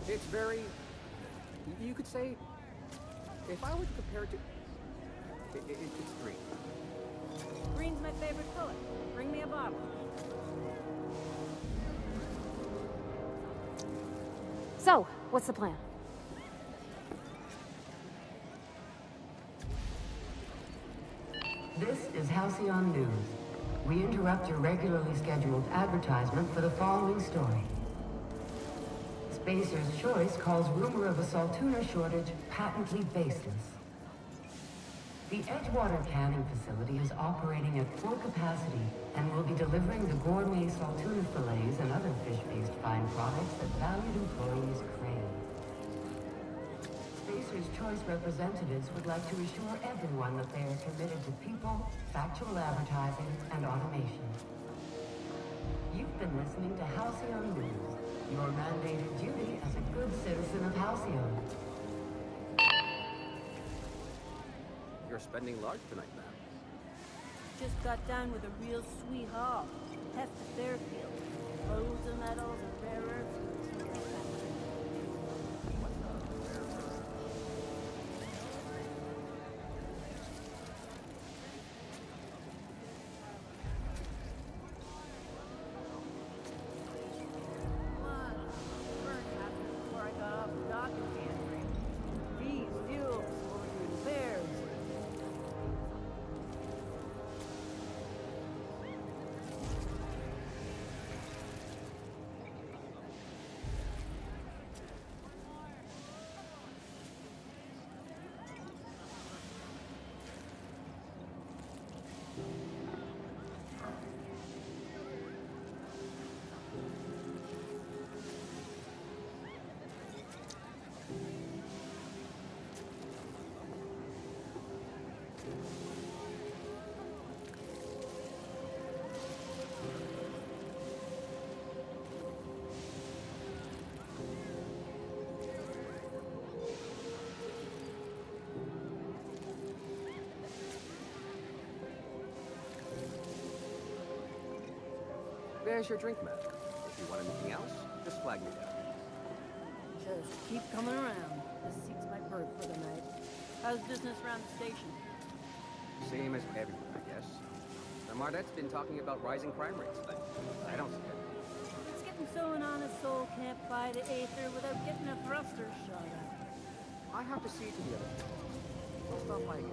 It's very... You could say... If I were to compare it to... it's green. Green's my favorite color. Bring me a bottle. So, what's the plan? This is Halcyon News. We interrupt your regularly scheduled advertisement for the following story. Spacer's Choice calls rumor of a saltuna shortage patently baseless. The Edgewater canning facility is operating at full capacity and will be delivering the gourmet saltuna fillets and other fish-based fine products that valued employees crave. Spacer's Choice representatives would like to assure everyone that they are committed to people, factual advertising, and automation. You've been listening to Halcyon News, your mandated duty as a good citizen of Halcyon. You're spending large tonight, ma'am. Just got done with a real sweet haul. Heft to Fairfield. Loads of metals and rare earths. There's your drink, ma'am. If you want anything else, just flag me down. Just keep coming around. This seat's my berth for the night. How's business around the station? Same as everywhere, I guess. The Mardette's been talking about rising crime rates, but I don't see it. It's getting so an honest soul can't buy the Aether without getting a thruster shot at. I have to see to the other people. I'll stop by again.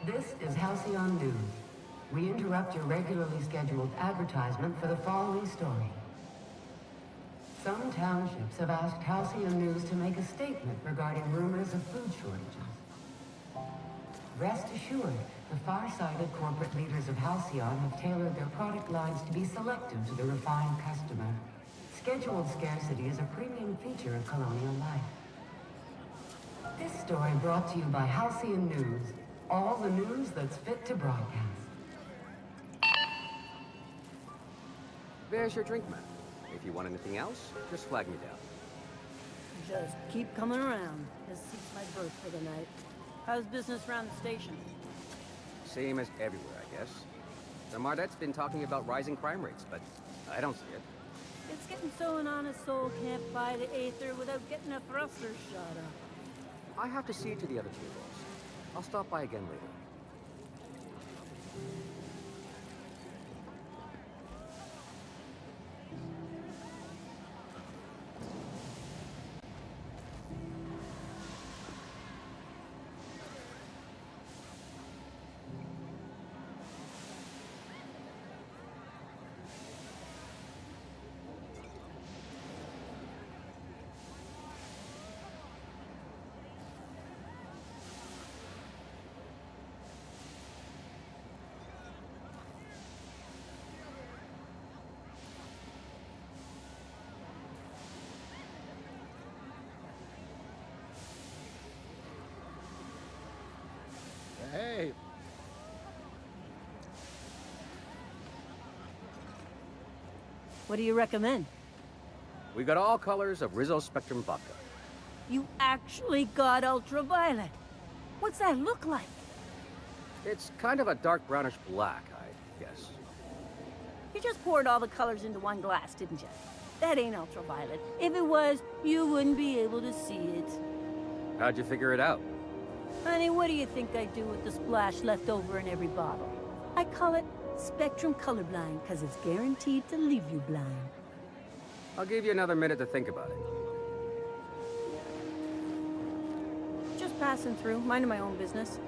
This is Halcyon News. We interrupt your regularly scheduled advertisement for the following story. Some townships have asked Halcyon News to make a statement regarding rumors of food shortages. Rest assured, the far-sighted corporate leaders of Halcyon have tailored their product lines to be selective to the refined customer. Scheduled scarcity is a premium feature of colonial life. This story brought to you by Halcyon News. All the news that's fit to broadcast. There's your drink, ma'am. If you want anything else, just flag me down. Just keep coming around. This seat's my berth for the night. How's business around the station? Same as everywhere, I guess. The Mardette's been talking about rising crime rates, but I don't see it. It's getting so an honest soul can't buy the Aether without getting a thruster shot at. I have to see to the other tables. I'll stop by again later. Hey. What do you recommend? We got all colors of Rizzo Spectrum vodka. You actually got ultraviolet. What's that look like? It's kind of a dark brownish black, I guess. You just poured all the colors into one glass, didn't you? That ain't ultraviolet. If it was, you wouldn't be able to see it. How'd you figure it out? Honey, what do you think I do with the splash left over in every bottle? I call it Spectrum Colorblind, because it's guaranteed to leave you blind. I'll give you another minute to think about it. Just passing through, minding my own business.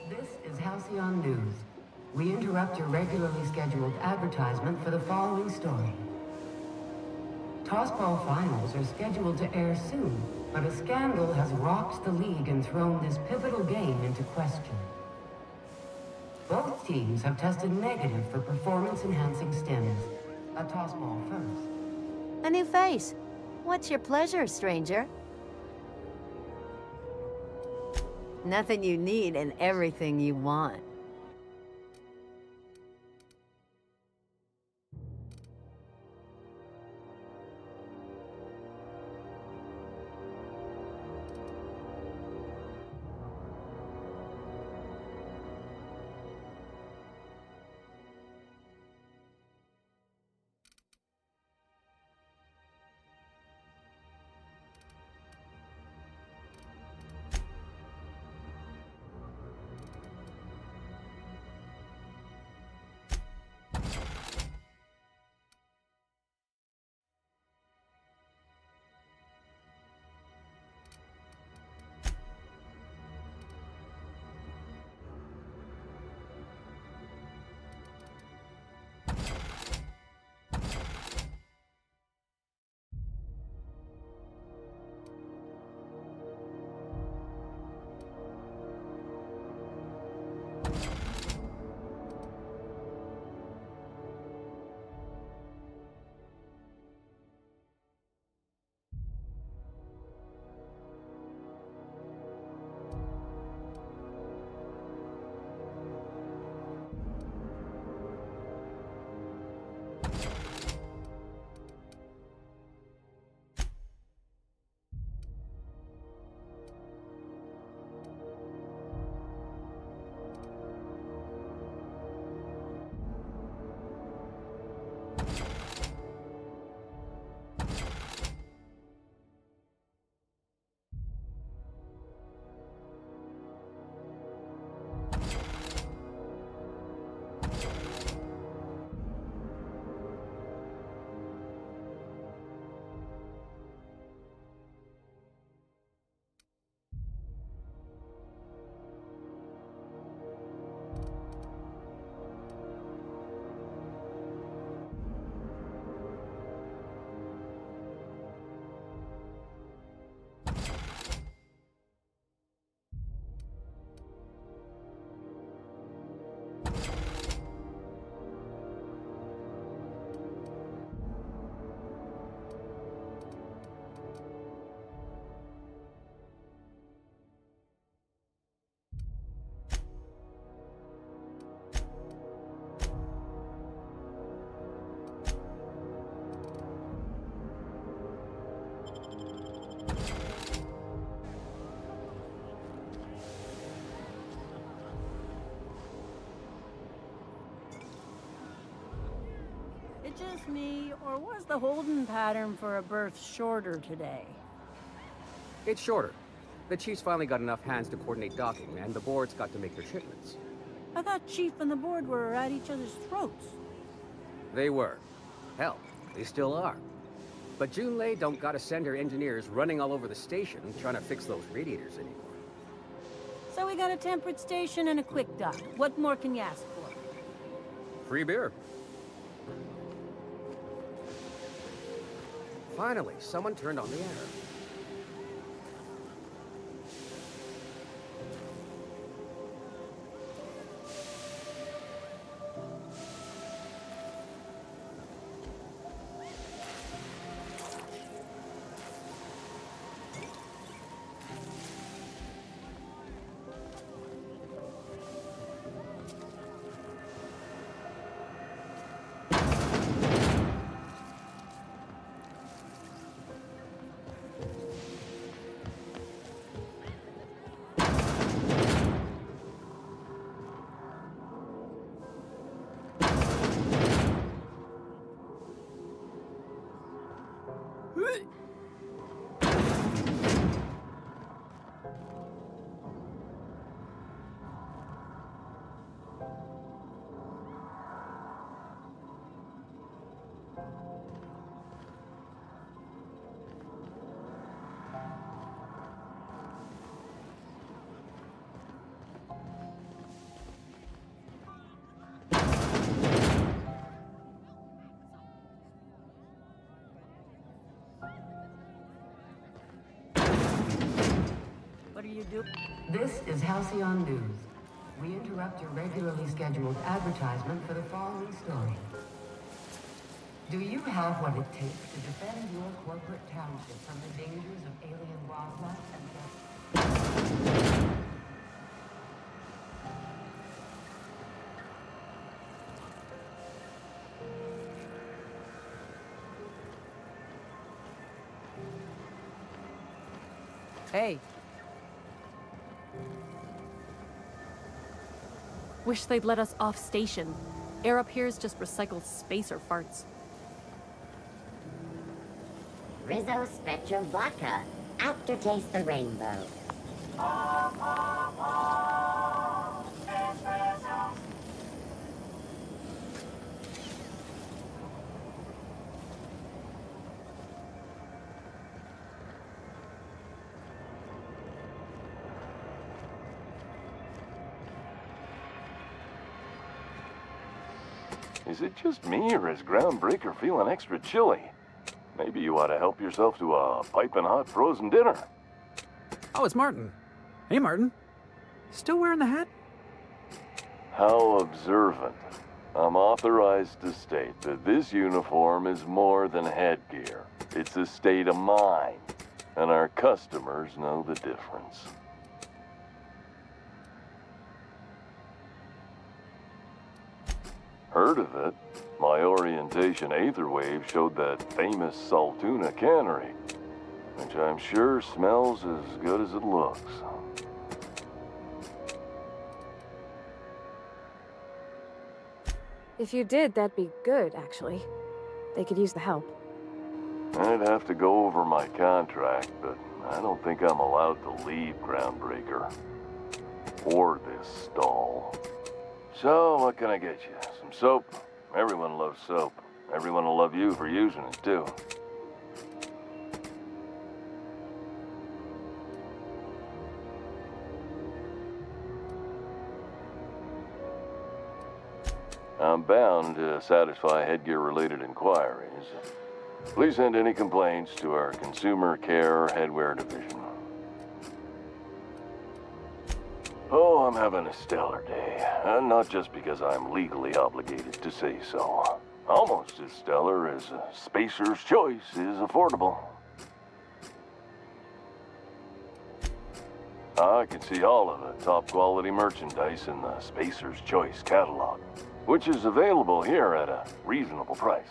This is Halcyon News. We interrupt your regularly scheduled advertisement for the following story. Tossball finals are scheduled to air soon, but a scandal has rocked the league and thrown this pivotal game into question. Both teams have tested negative for performance-enhancing stims. A tossball first. A new face. What's your pleasure, stranger? Nothing you need and everything you want. It just me, or was the holding pattern for a birth shorter today? It's shorter. The Chiefs finally got enough hands to coordinate docking, and the board's got to make their shipments. I thought Chief and the board were at each other's throats. They were. Hell, they still are. But Junlei don't gotta send her engineers running all over the station trying to fix those radiators anymore. So we got a temperate station and a quick dock. What more can you ask for? Free beer. Finally, someone turned on the air. do. This is Halcyon News. We interrupt your regularly scheduled advertisement for the following story. Do you have what it takes to defend your corporate township from the dangers of alien wildlife and death? Hey. Wish they'd let us off station. Air up here is just recycled spacer farts. Rizzo Spectrum Vodka. Aftertaste the rainbow. Is it just me, or is Groundbreaker feeling extra chilly? Maybe you ought to help yourself to a piping hot frozen dinner. Oh, it's Martin. Hey, Martin. Still wearing the hat? How observant. I'm authorized to state that this uniform is more than headgear. It's a state of mind, and our customers know the difference. Heard of it? My orientation aether wave showed that famous Saltuna cannery, which I'm sure smells as good as it looks. If you did, that'd be good, actually. They could use the help. I'd have to go over my contract, but I don't think I'm allowed to leave Groundbreaker. Or this stall. So, what can I get you? Some soap? Everyone loves soap. Everyone will love you for using it, too. I'm bound to satisfy headgear-related inquiries. Please send any complaints to our Consumer Care Headwear Division. Oh, I'm having a stellar day. And not just because I'm legally obligated to say so. Almost as stellar as a Spacer's Choice is affordable. I can see all of the top-quality merchandise in the Spacer's Choice catalog, which is available here at a reasonable price.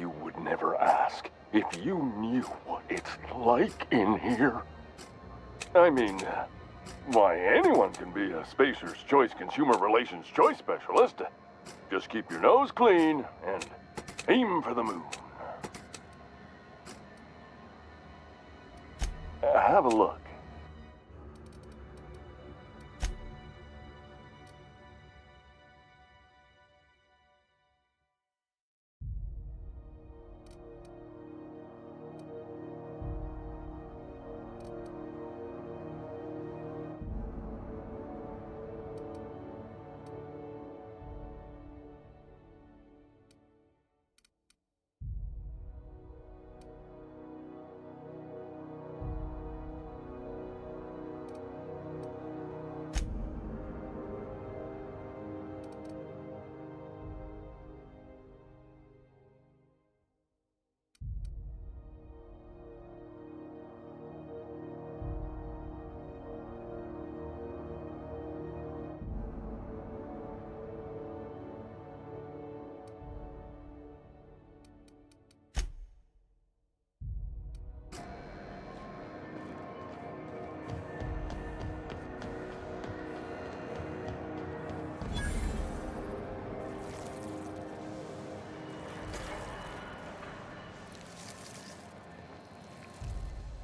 You would never ask if you knew what it's like in here. I mean, why, anyone can be a Spacer's Choice Consumer Relations Choice Specialist. Just keep your nose clean and aim for the moon. Have a look.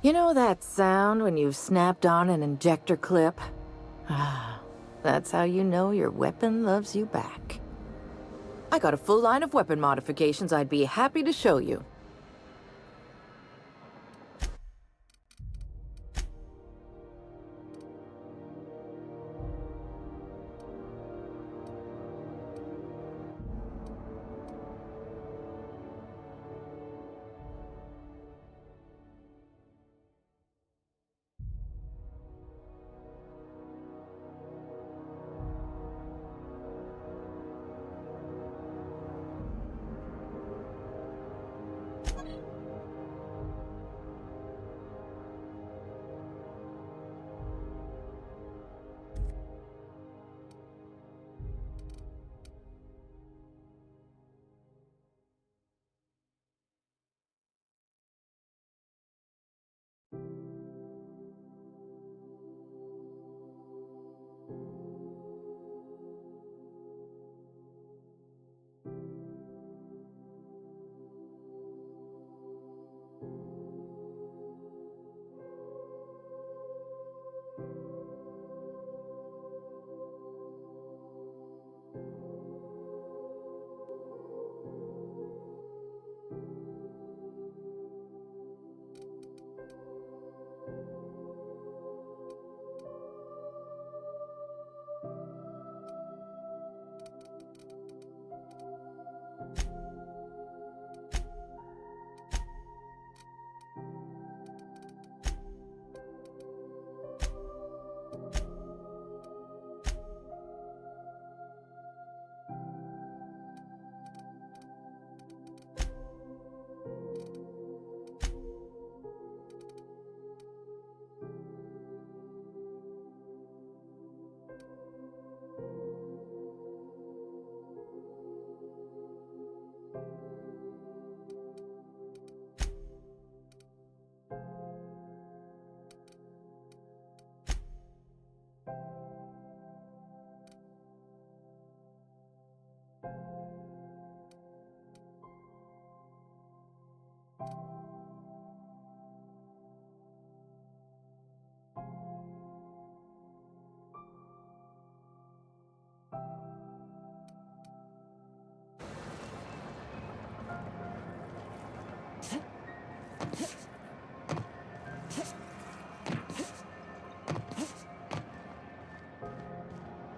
You know that sound when you've snapped on an injector clip? Ah, that's how you know your weapon loves you back. I got a full line of weapon modifications I'd be happy to show you.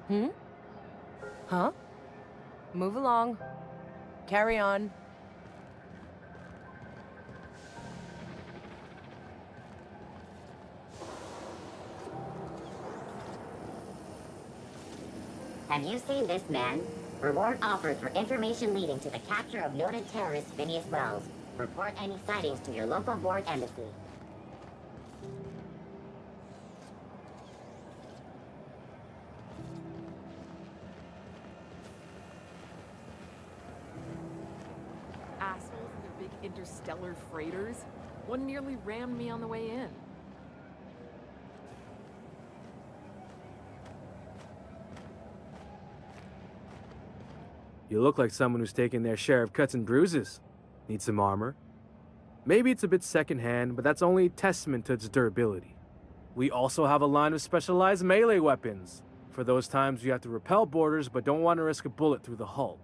Hmm? Huh? Move along. Carry on. Have you seen this man? Reward offered for information leading to the capture of noted terrorist Phineas Wells. Report any sightings to your local board embassy. Assholes and their big interstellar freighters. One nearly rammed me on the way in. You look like someone who's taken their share of cuts and bruises. Need some armor? Maybe it's a bit secondhand, but that's only testament to its durability. We also have a line of specialized melee weapons, for those times you have to repel boarders but don't want to risk a bullet through the hull.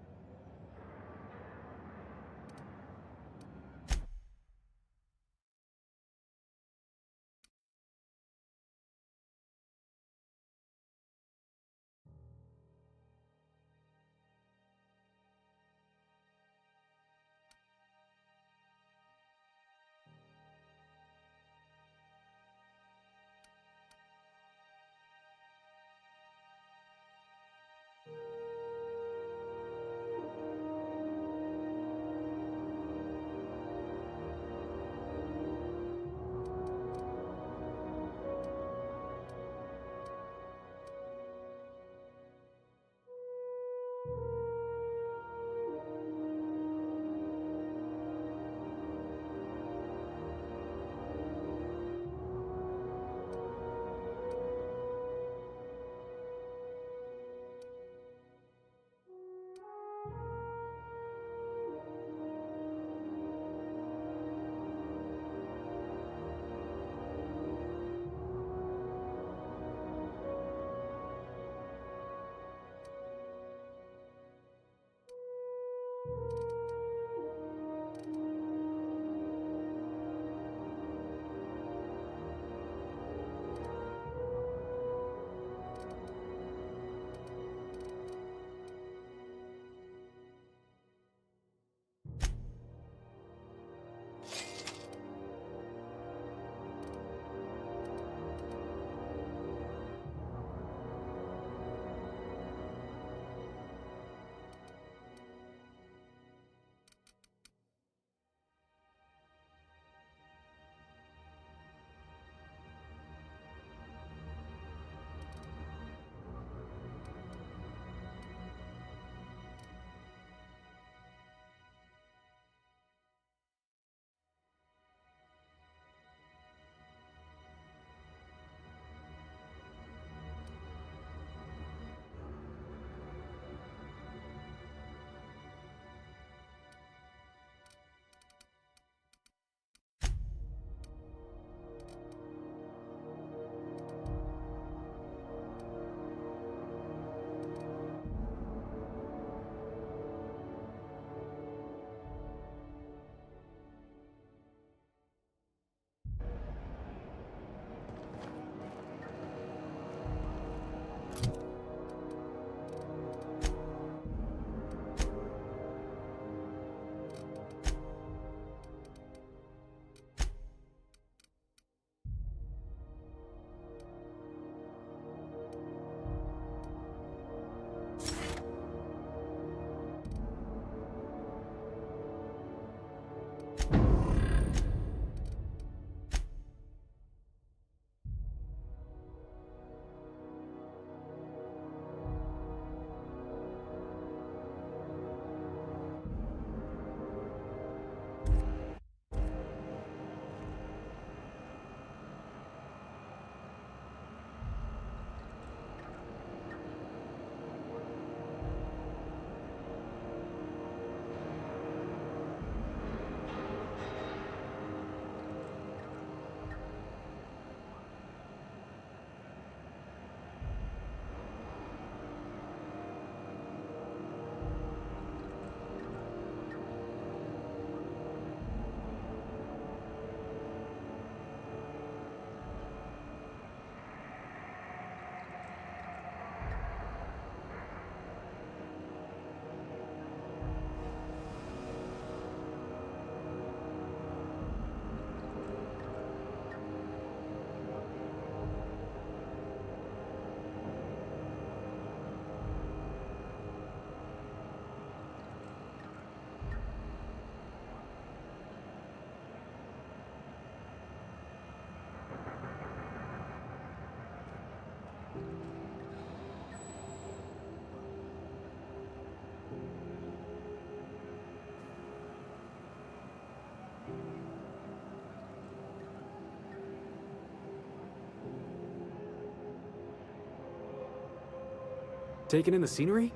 Taking in the scenery?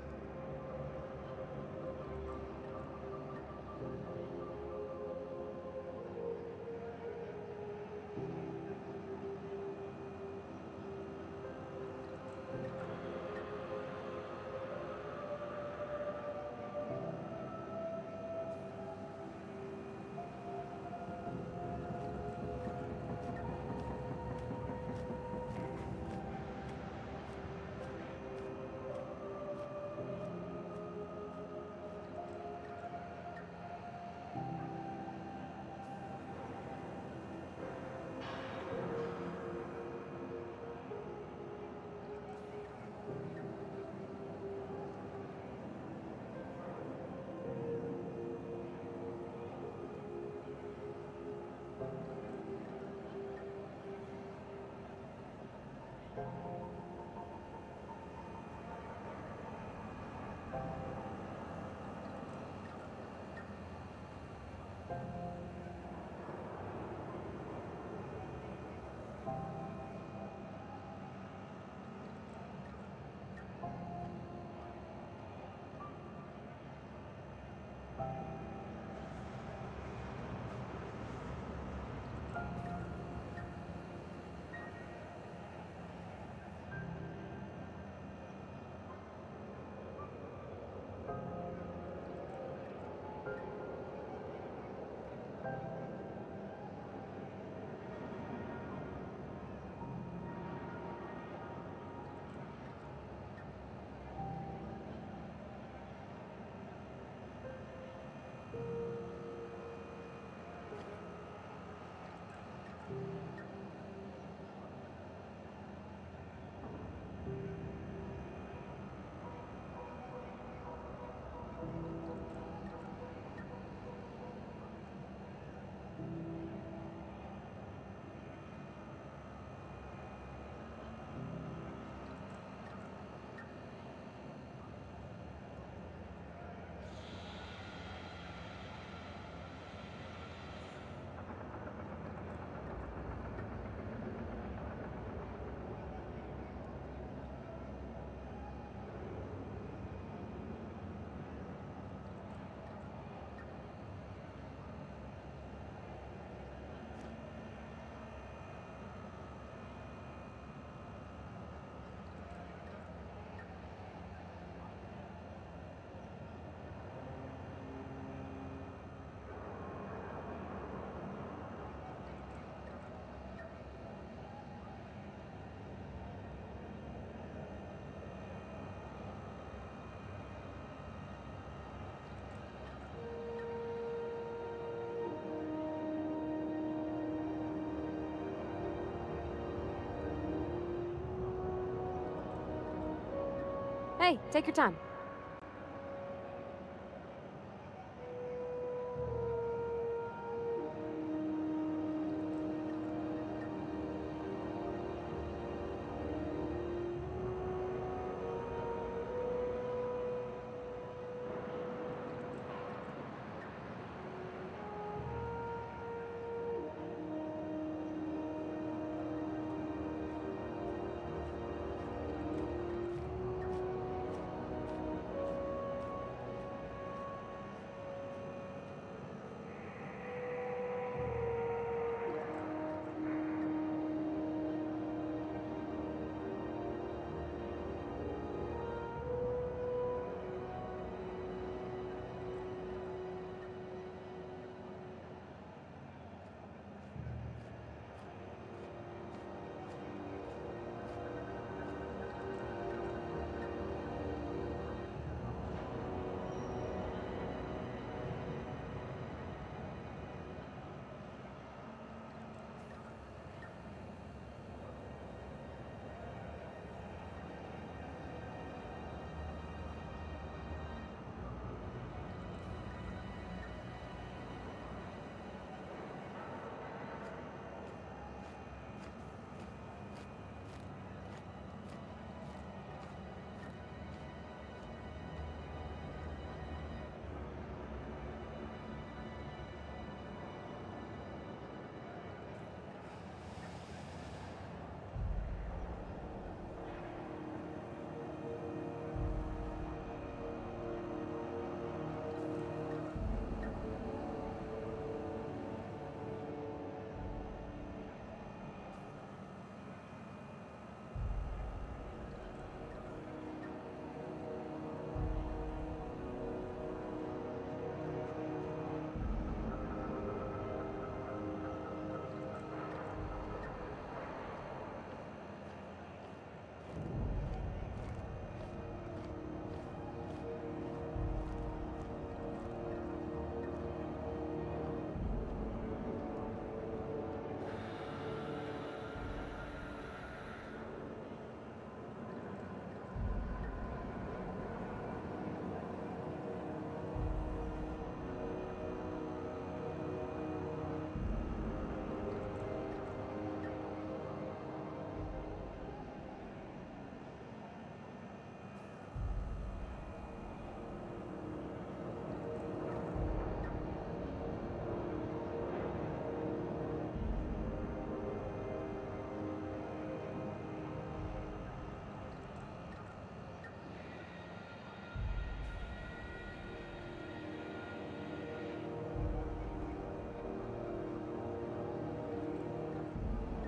Hey, take your time.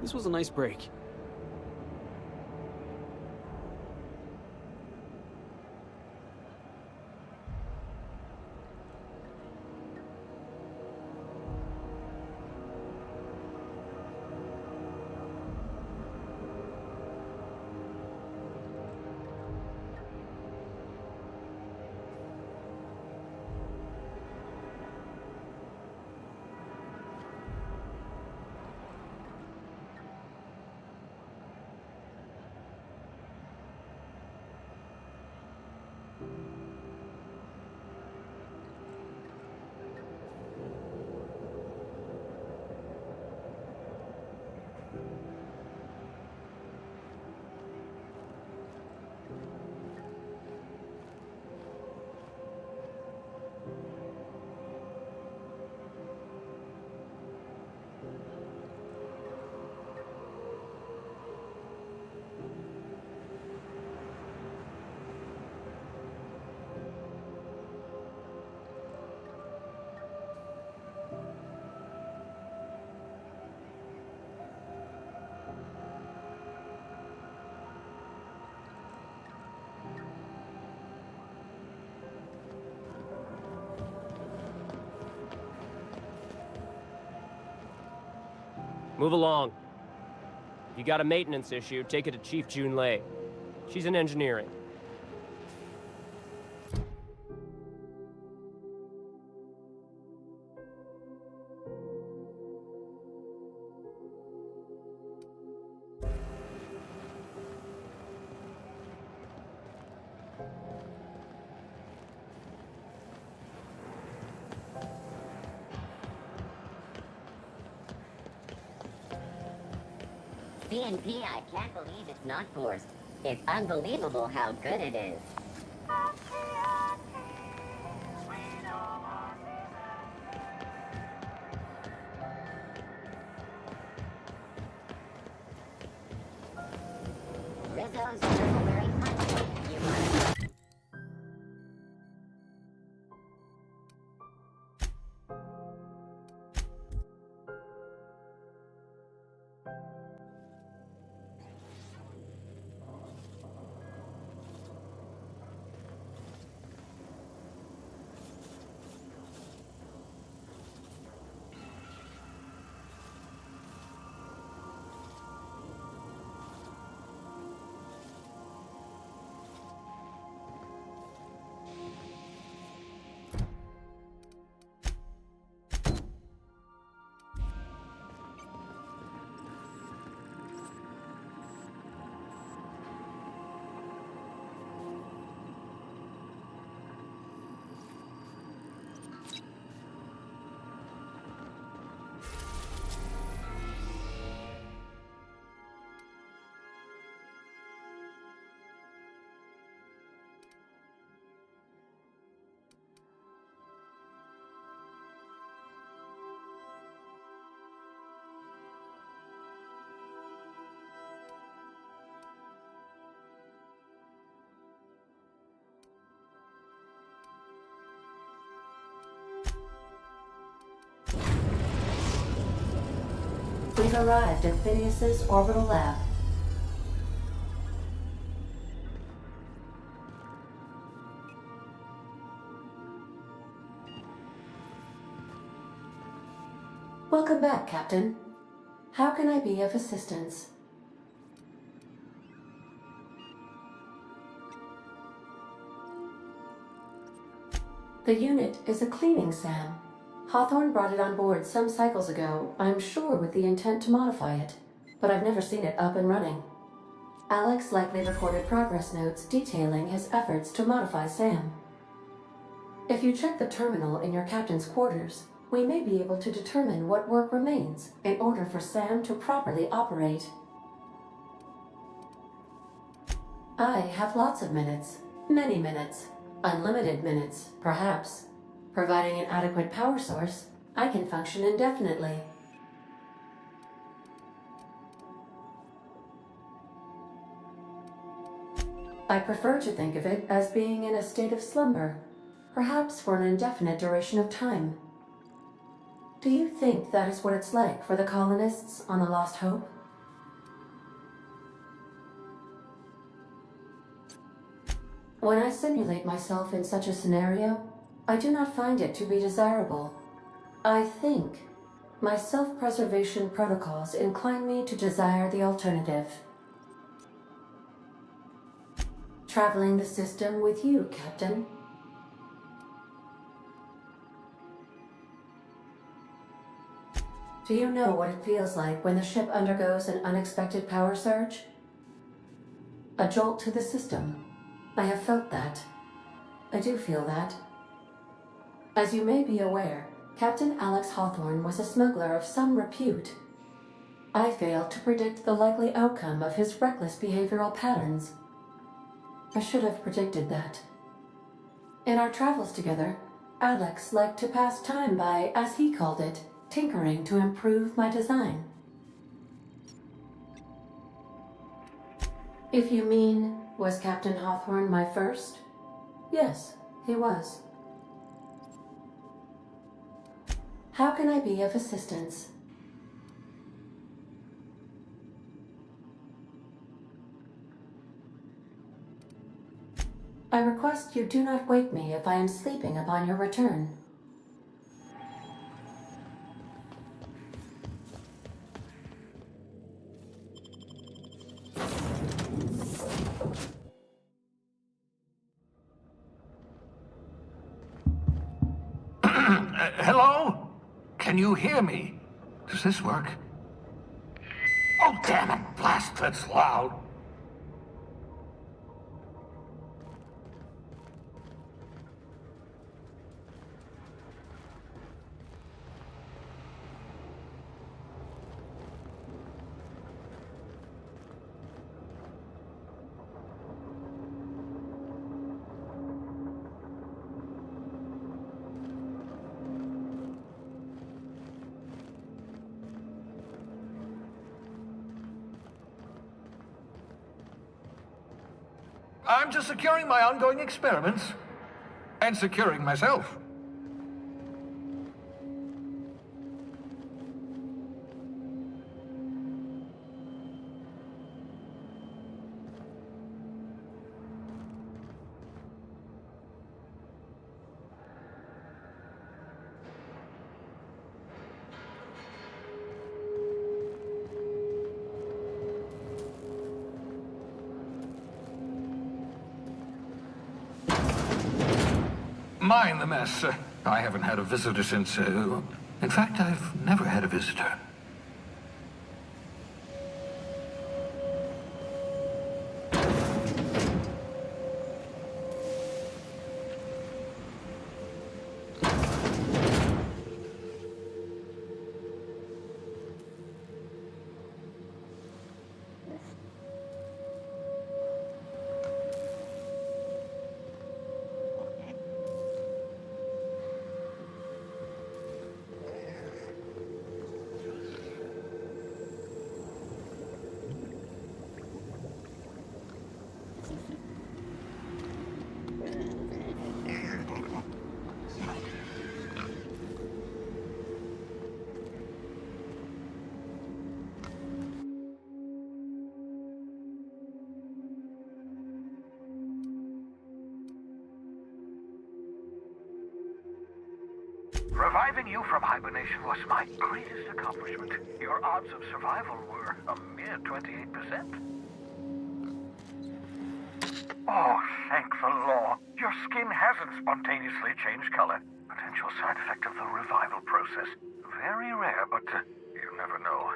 This was a nice break. Move along. If you got a maintenance issue, take it to Chief Junlei. She's in engineering. CNP, I can't believe it's not forced. It's unbelievable how good it is. Rizzo's Huckleberry Punch. You want it? We've arrived at Phineas's orbital lab. Welcome back, Captain. How can I be of assistance? The unit is a cleaning SAM. Hawthorne brought it on board some cycles ago, I'm sure with the intent to modify it, but I've never seen it up and running. Alex likely recorded progress notes detailing his efforts to modify SAM. If you check the terminal in your captain's quarters, we may be able to determine what work remains in order for SAM to properly operate. I have lots of minutes, many minutes, unlimited minutes, perhaps. Providing an adequate power source, I can function indefinitely. I prefer to think of it as being in a state of slumber, perhaps for an indefinite duration of time. Do you think that is what it's like for the colonists on the Lost Hope? When I simulate myself in such a scenario, I do not find it to be desirable. I think my self-preservation protocols incline me to desire the alternative. Traveling the system with you, Captain. Do you know what it feels like when the ship undergoes an unexpected power surge? A jolt to the system. I have felt that. I do feel that. As you may be aware, Captain Alex Hawthorne was a smuggler of some repute. I failed to predict the likely outcome of his reckless behavioral patterns. I should have predicted that. In our travels together, Alex liked to pass time by, as he called it, tinkering to improve my design. If you mean, was Captain Hawthorne my first? Yes, he was. How can I be of assistance? I request you do not wake me if I am sleeping upon your return. Hello? Can you hear me? Does this work? Oh, damn it! Blast, that's loud. I'm just securing my ongoing experiments. And securing myself. Mind the mess. I haven't had a visitor since, in fact, I've never had a visitor. Reviving you from hibernation was my greatest accomplishment. Your odds of survival were a mere 28%. Oh, thank the law. Your skin hasn't spontaneously changed color. Potential side effect of the revival process. Very rare, but you never know.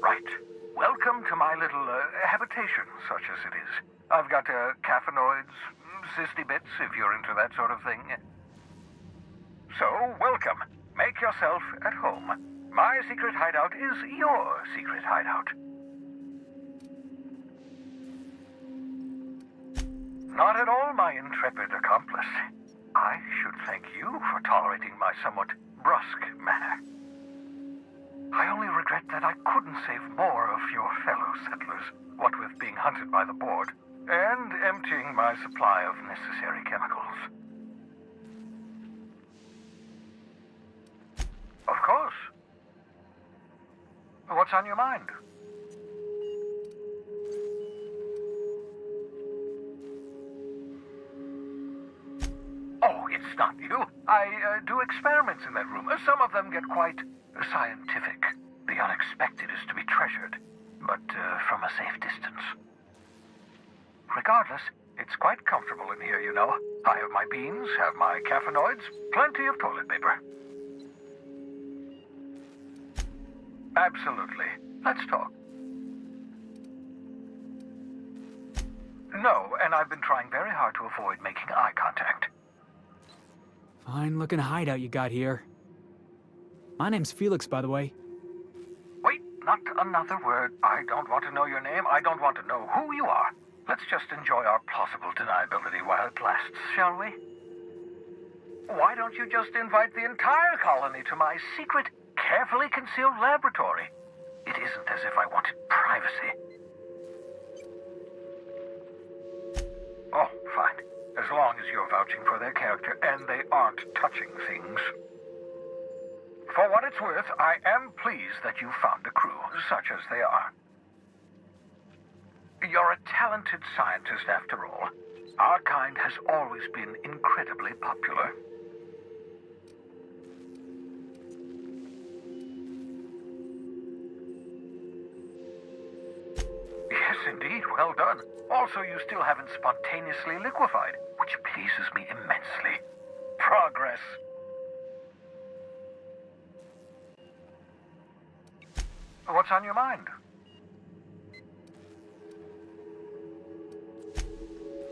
Right. Welcome to my little habitation, such as it is. I've got caffeinoids, cysty bits, if you're into that sort of thing. So, welcome. Make yourself at home. My secret hideout is your secret hideout. Not at all, my intrepid accomplice. I should thank you for tolerating my somewhat brusque manner. I only regret that I couldn't save more of your fellow settlers, what with being hunted by the board, and emptying my supply of necessary chemicals. Of course. What's on your mind? not you. I do experiments in that room. Some of them get quite scientific. The unexpected is to be treasured, but from a safe distance. Regardless, it's quite comfortable in here, you know. I have my beans, have my caffeinoids, plenty of toilet paper. Absolutely. Let's talk. No, and I've been trying very hard to avoid making eye contact. Fine looking hideout you got here. My name's Felix, by the way. Wait, not another word. I don't want to know your name. I don't want to know who you are. Let's just enjoy our plausible deniability while it lasts, shall we? Why don't you just invite the entire colony to my secret, carefully concealed laboratory? It isn't as if I wanted privacy. Oh, fine. As long as you're vouching for their character and they aren't touching things. For what it's worth, I am pleased that you found a crew, such as they are. You're a talented scientist, after all. Our kind has always been incredibly popular. Yes, indeed, well done. Also, you still haven't spontaneously liquefied, which pleases me immensely. Progress. What's on your mind?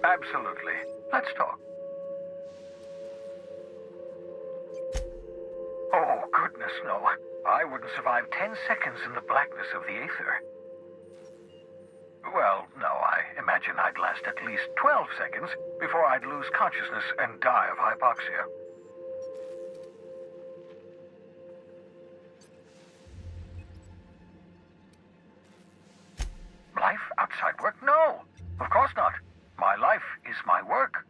Absolutely. Let's talk. Oh, goodness, no. I wouldn't survive 10 seconds in the blackness of the aether. Well, no, I imagine I'd last at least 12 seconds before I'd lose consciousness and die of hypoxia. Life outside work? No, of course not. My life is my work.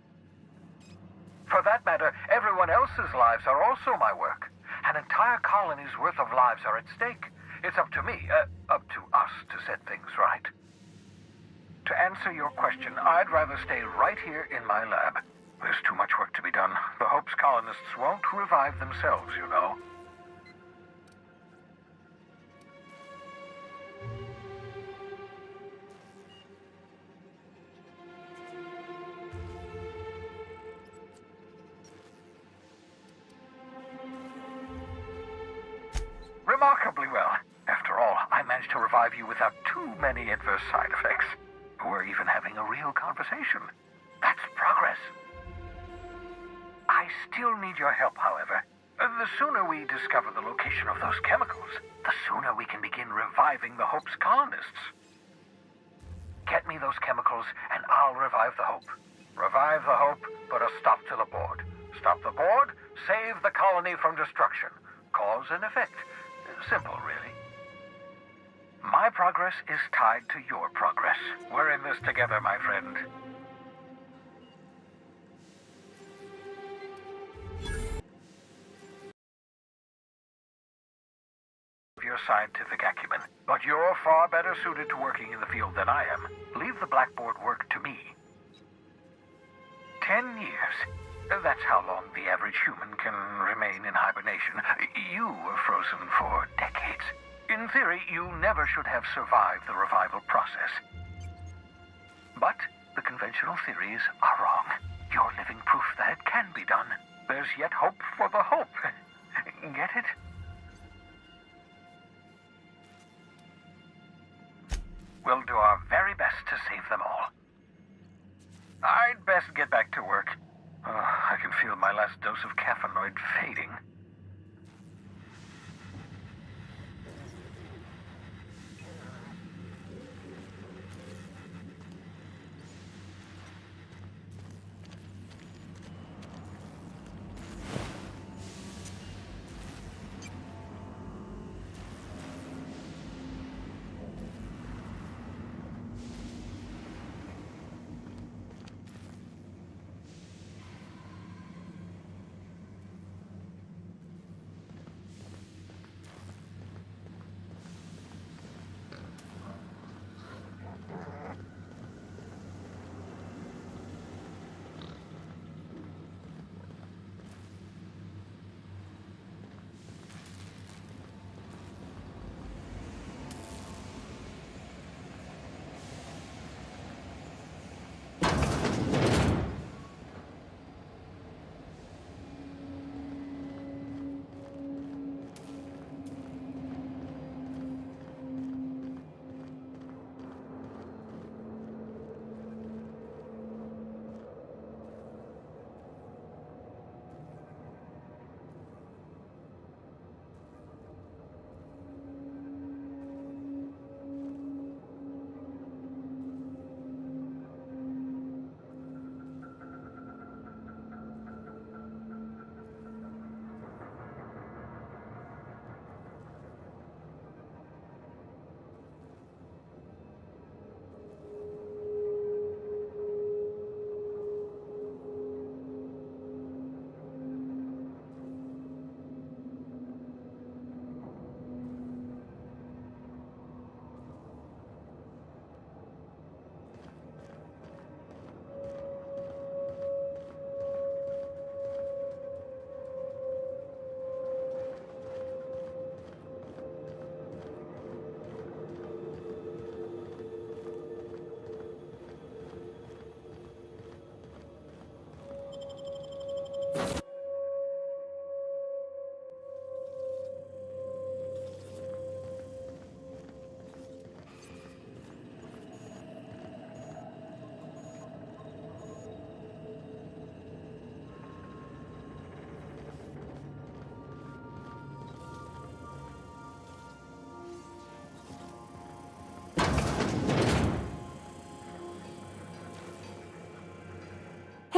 For that matter, everyone else's lives are also my work. An entire colony's worth of lives are at stake. It's up to me, up to us to set things right. To answer your question, I'd rather stay right here in my lab. There's too much work to be done. The Hope's colonists won't revive themselves, you know. Remarkably well. After all, I managed to revive you without too many adverse side effects. We're even having a real conversation. That's progress. I still need your help, however. The sooner we discover the location of those chemicals, the sooner we can begin reviving the Hope's colonists. Get me those chemicals, and I'll revive the Hope. Revive the Hope, put a stop to the board. Stop the board, save the colony from destruction. Cause and effect. Simple, really. My progress is tied to your progress. We're in this together, my friend. Your scientific acumen, but you're far better suited to working in the field than I am. Leave the blackboard work to me. 10 years. That's how long the average human can remain in hibernation. You were frozen for decades. In theory, you never should have survived the revival process. But the conventional theories are wrong. You're living proof that it can be done. There's yet hope for the Hope. Get it? We'll do our very best to save them all. I'd best get back to work. I can feel my last dose of caffeinoid fading.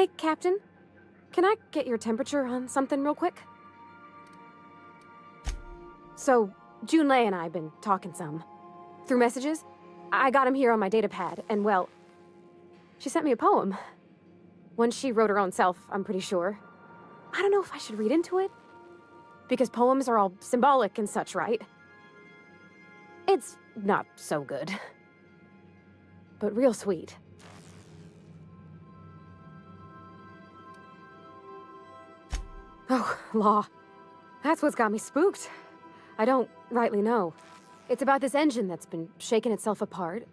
Hey, Captain. Can I get your temperature on something real quick? So, Junlei and I have been talking some. Through messages. I got him here on my datapad, and well, she sent me a poem. One she wrote her own self, I'm pretty sure. I don't know if I should read into it. Because poems are all symbolic and such, right? It's not so good. But real sweet. Oh, law. That's what's got me spooked. I don't rightly know. It's about this engine that's been shaking itself apart.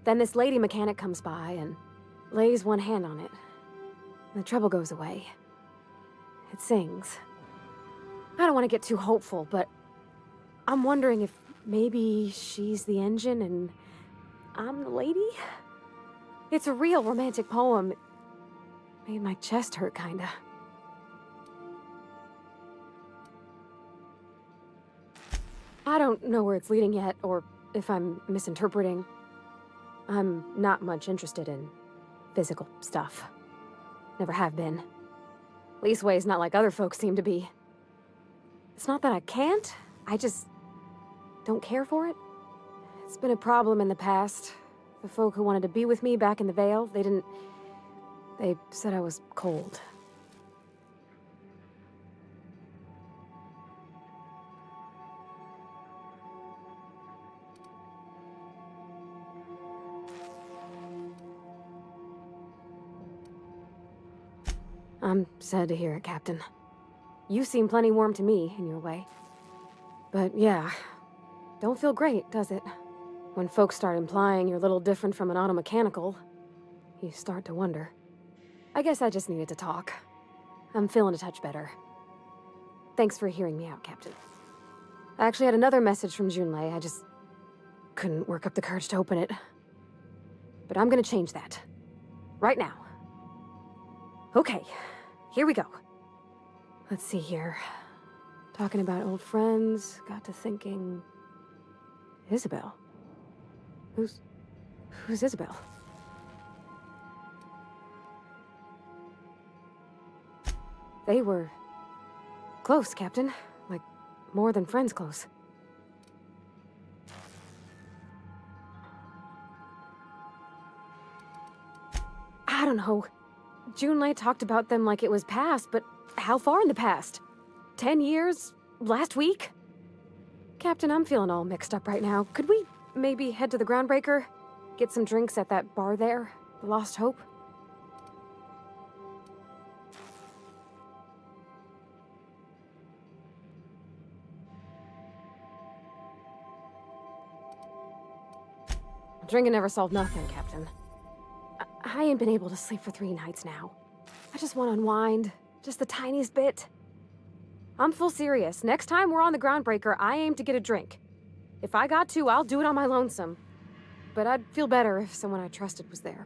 Then this lady mechanic comes by and lays one hand on it. The trouble goes away. It sings. I don't want to get too hopeful, but I'm wondering if maybe she's the engine and I'm the lady? It's a real romantic poem. It made my chest hurt, kinda. I don't know where it's leading yet, or if I'm misinterpreting. I'm not much interested in physical stuff. Never have been. Leastways, not like other folks seem to be. It's not that I can't, I just don't care for it. It's been a problem in the past. The folk who wanted to be with me back in the Vale, they said I was cold. I'm sad to hear it, Captain. You seem plenty warm to me, in your way. But yeah, don't feel great, does it? When folks start implying you're a little different from an automechanical, you start to wonder. I guess I just needed to talk. I'm feeling a touch better. Thanks for hearing me out, Captain. I actually had another message from Junlei, I just couldn't work up the courage to open it. But I'm gonna change that. Right now. Okay, here we go. Let's see here. Talking about old friends, got to thinking... Isabel? Who's Isabel? They were... close, Captain. Like, more than friends close. I don't know. Junlei talked about them like it was past, but how far in the past? 10 years? Last week? Captain, I'm feeling all mixed up right now. Could we maybe head to the Groundbreaker? Get some drinks at that bar there? The Lost Hope? Drinking never solved nothing, Captain. I ain't been able to sleep for 3 nights now. I just want to unwind. Just the tiniest bit. I'm full serious. Next time we're on the Groundbreaker, I aim to get a drink. If I got to, I'll do it on my lonesome. But I'd feel better if someone I trusted was there.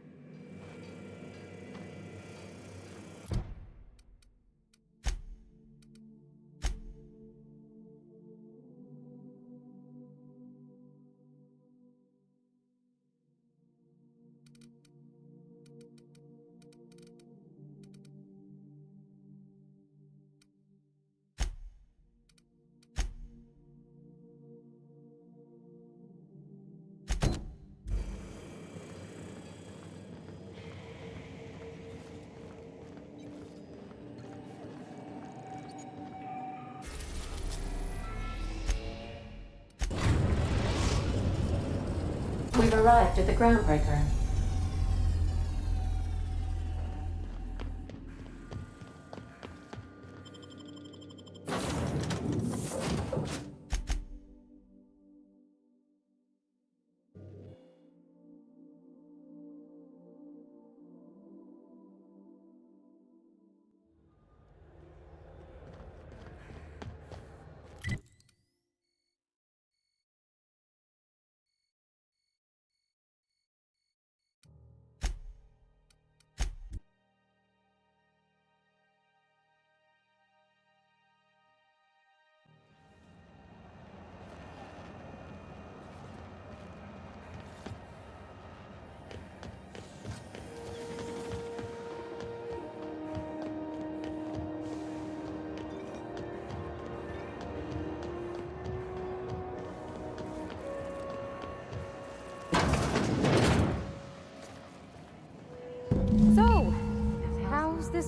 We've arrived at the Groundbreaker.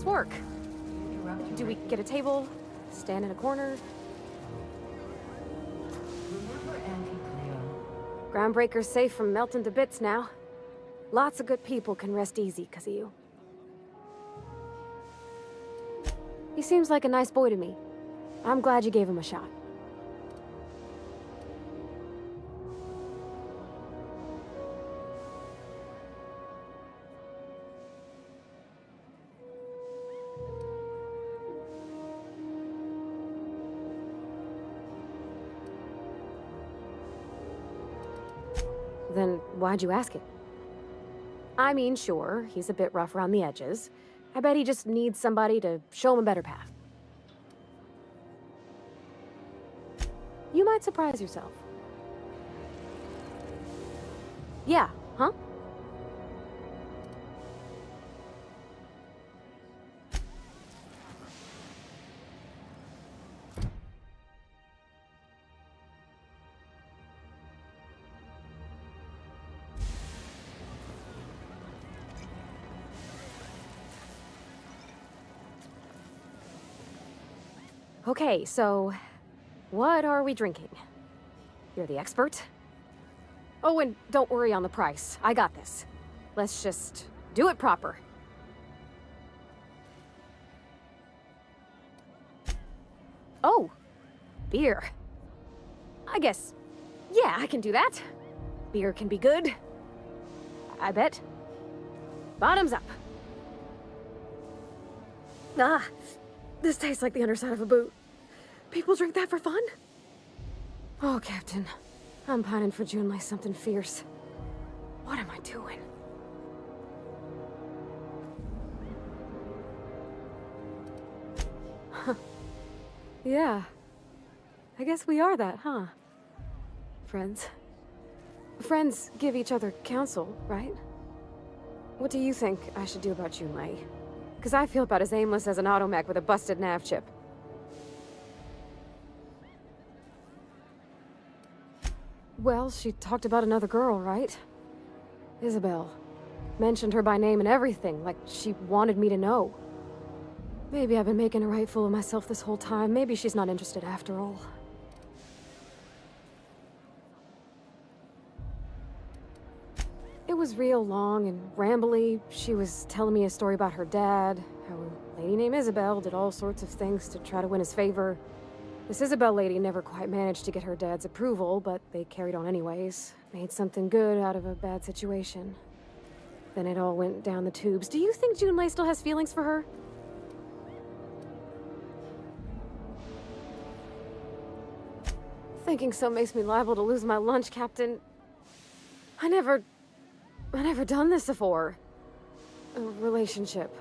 this work? Do we get a table? Stand in a corner? Remember Auntie Cleo? Groundbreaker's safe from melting to bits now. Lots of good people can rest easy because of you. He seems like a nice boy to me. I'm glad you gave him a shot. Then why'd you ask it? I mean, sure, he's a bit rough around the edges. I bet he just needs somebody to show him a better path. You might surprise yourself. Yeah, huh? Okay, so what are we drinking? You're the expert? Oh, and don't worry on the price. I got this. Let's just do it proper. Oh, beer. I guess, yeah, I can do that. Beer can be good. I bet. Bottoms up. Ah, this tastes like the underside of a boot. People drink that for fun? Oh, Captain. I'm pining for June like something fierce. What am I doing? Huh. Yeah. I guess we are that, huh? Friends. Friends give each other counsel, right? What do you think I should do about June Lei? Because I feel about as aimless as an automech with a busted nav chip. Well, she talked about another girl, right? Isabel. Mentioned her by name and everything, like she wanted me to know. Maybe I've been making a right fool of myself this whole time. Maybe she's not interested after all. It was real long and rambly. She was telling me a story about her dad, how a lady named Isabel did all sorts of things to try to win his favor. This Isabel lady never quite managed to get her dad's approval, but they carried on anyways. Made something good out of a bad situation. Then it all went down the tubes. Do you think June Lei still has feelings for her? Thinking so makes me liable to lose my lunch, Captain. I never done this before. A relationship.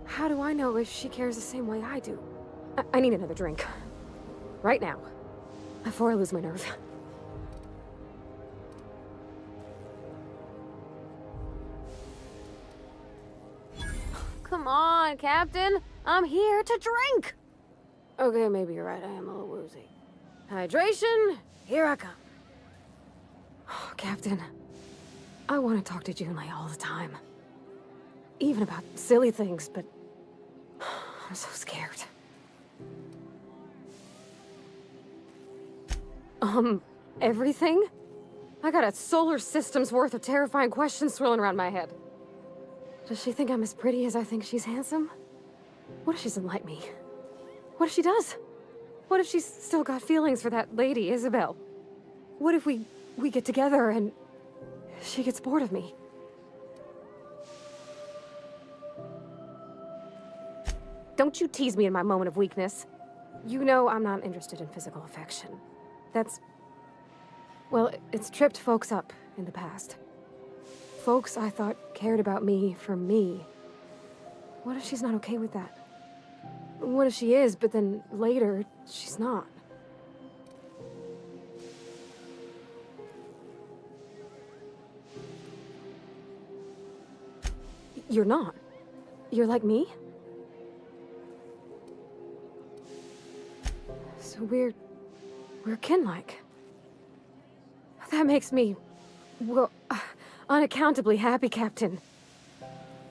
How do I know if she cares the same way I do? I need another drink. Right now. Before I lose my nerve. Come on, Captain. I'm here to drink. Okay, maybe you're right. I am a little woozy. Hydration, here I come. Oh, Captain. I want to talk to June Lei all the time. Even about silly things, but I'm so scared. Everything? I got a solar system's worth of terrifying questions swirling around my head. Does she think I'm as pretty as I think she's handsome? What if she doesn't like me? What if she does? What if she's still got feelings for that lady, Isabel? What if we get together and she gets bored of me? Don't you tease me in my moment of weakness. You know I'm not interested in physical affection. That's... well, it's tripped folks up in the past. Folks I thought cared about me for me. What if she's not okay with that? What if she is, but then later, she's not? You're not. You're like me? So we're kin-like. That makes me, well, unaccountably happy, Captain.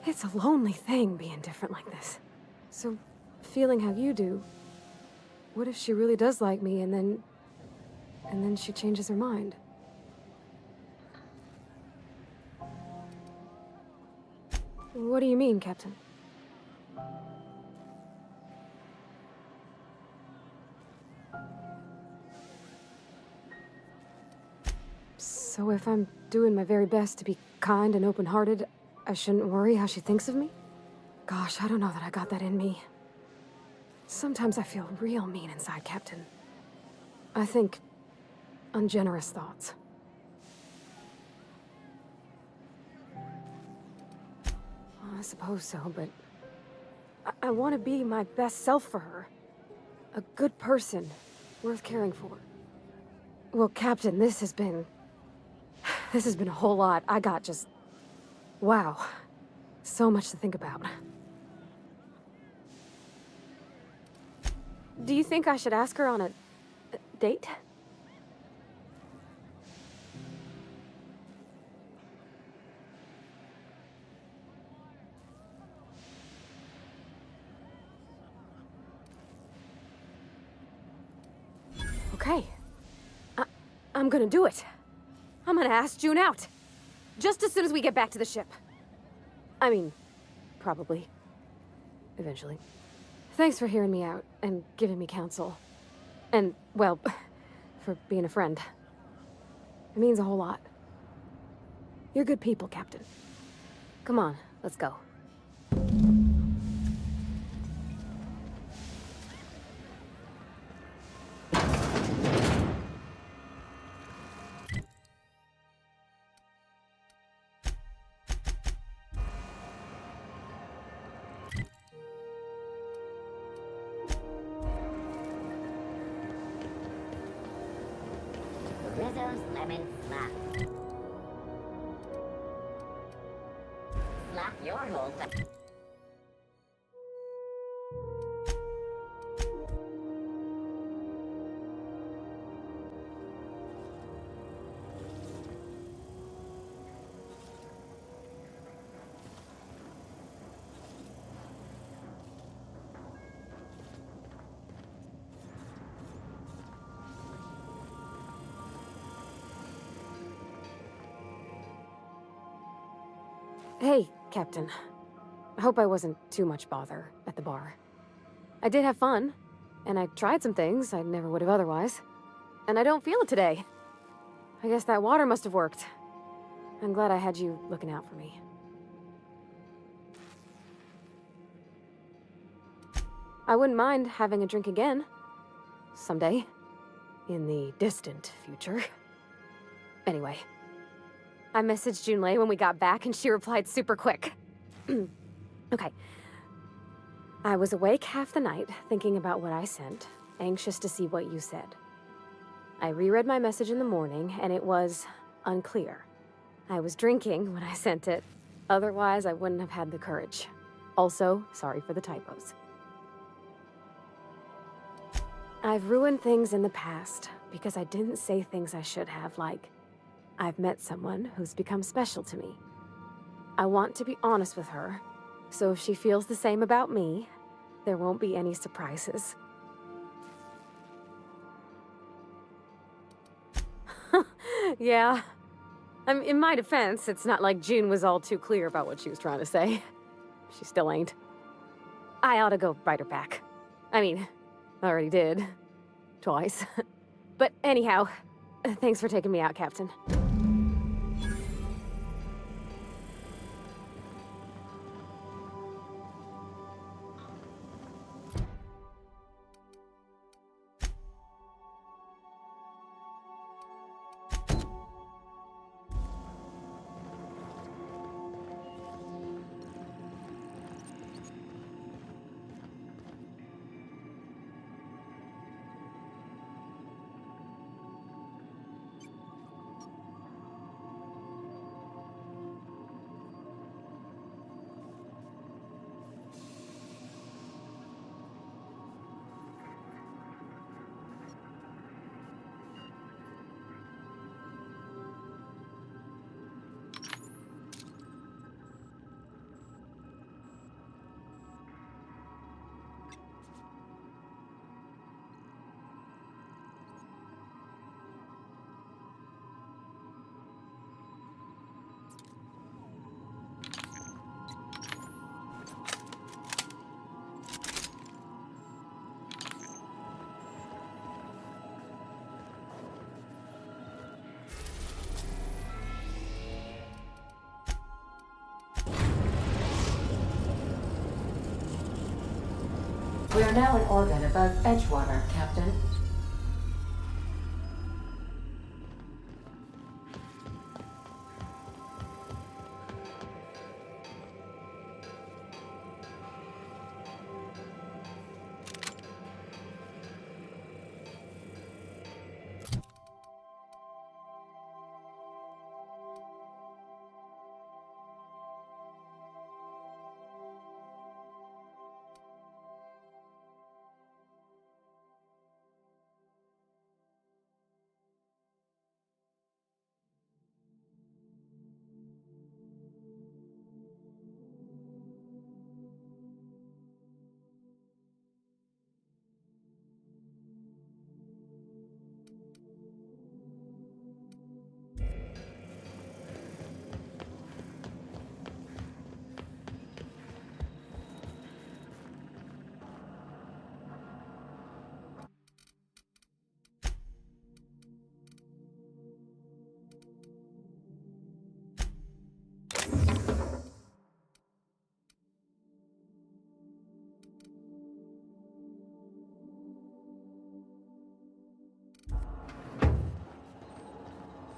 It's a lonely thing being different like this. So, feeling how you do, what if she really does like me and then she changes her mind? What do you mean, Captain? So if I'm doing my very best to be kind and open-hearted, I shouldn't worry how she thinks of me? Gosh, I don't know that I got that in me. Sometimes I feel real mean inside, Captain. I think ungenerous thoughts. I suppose so, but I want to be my best self for her. A good person, worth caring for. Well, Captain, this has been a whole lot. I got just... wow. So much to think about. Do you think I should ask her on a date? Okay. I'm gonna do it. I'm gonna ask June out. Just as soon as we get back to the ship. I mean, probably. Eventually. Thanks for hearing me out and giving me counsel. And, well, for being a friend. It means a whole lot. You're good people, Captain. Come on, let's go. Rizzo's Lemon Slap. Slap your whole face. Hey, Captain. I hope I wasn't too much bother at the bar. I did have fun, and I tried some things I never would have otherwise. And I don't feel it today. I guess that water must have worked. I'm glad I had you looking out for me. I wouldn't mind having a drink again. Someday. In the distant future. Anyway. I messaged Junlei when we got back and she replied super quick. Okay. I was awake half the night, thinking about what I sent, anxious to see what you said. I reread my message in the morning, and it was unclear. I was drinking when I sent it. Otherwise, I wouldn't have had the courage. Also, sorry for the typos. I've ruined things in the past because I didn't say things I should have, like, I've met someone who's become special to me. I want to be honest with her, so if she feels the same about me, there won't be any surprises. Yeah. In my defense, it's not like June was all too clear about what she was trying to say. She still ain't. I ought to go write her back. I mean, I already did. Twice. But anyhow, thanks for taking me out, Captain. We are now in orbit above Edgewater, Captain.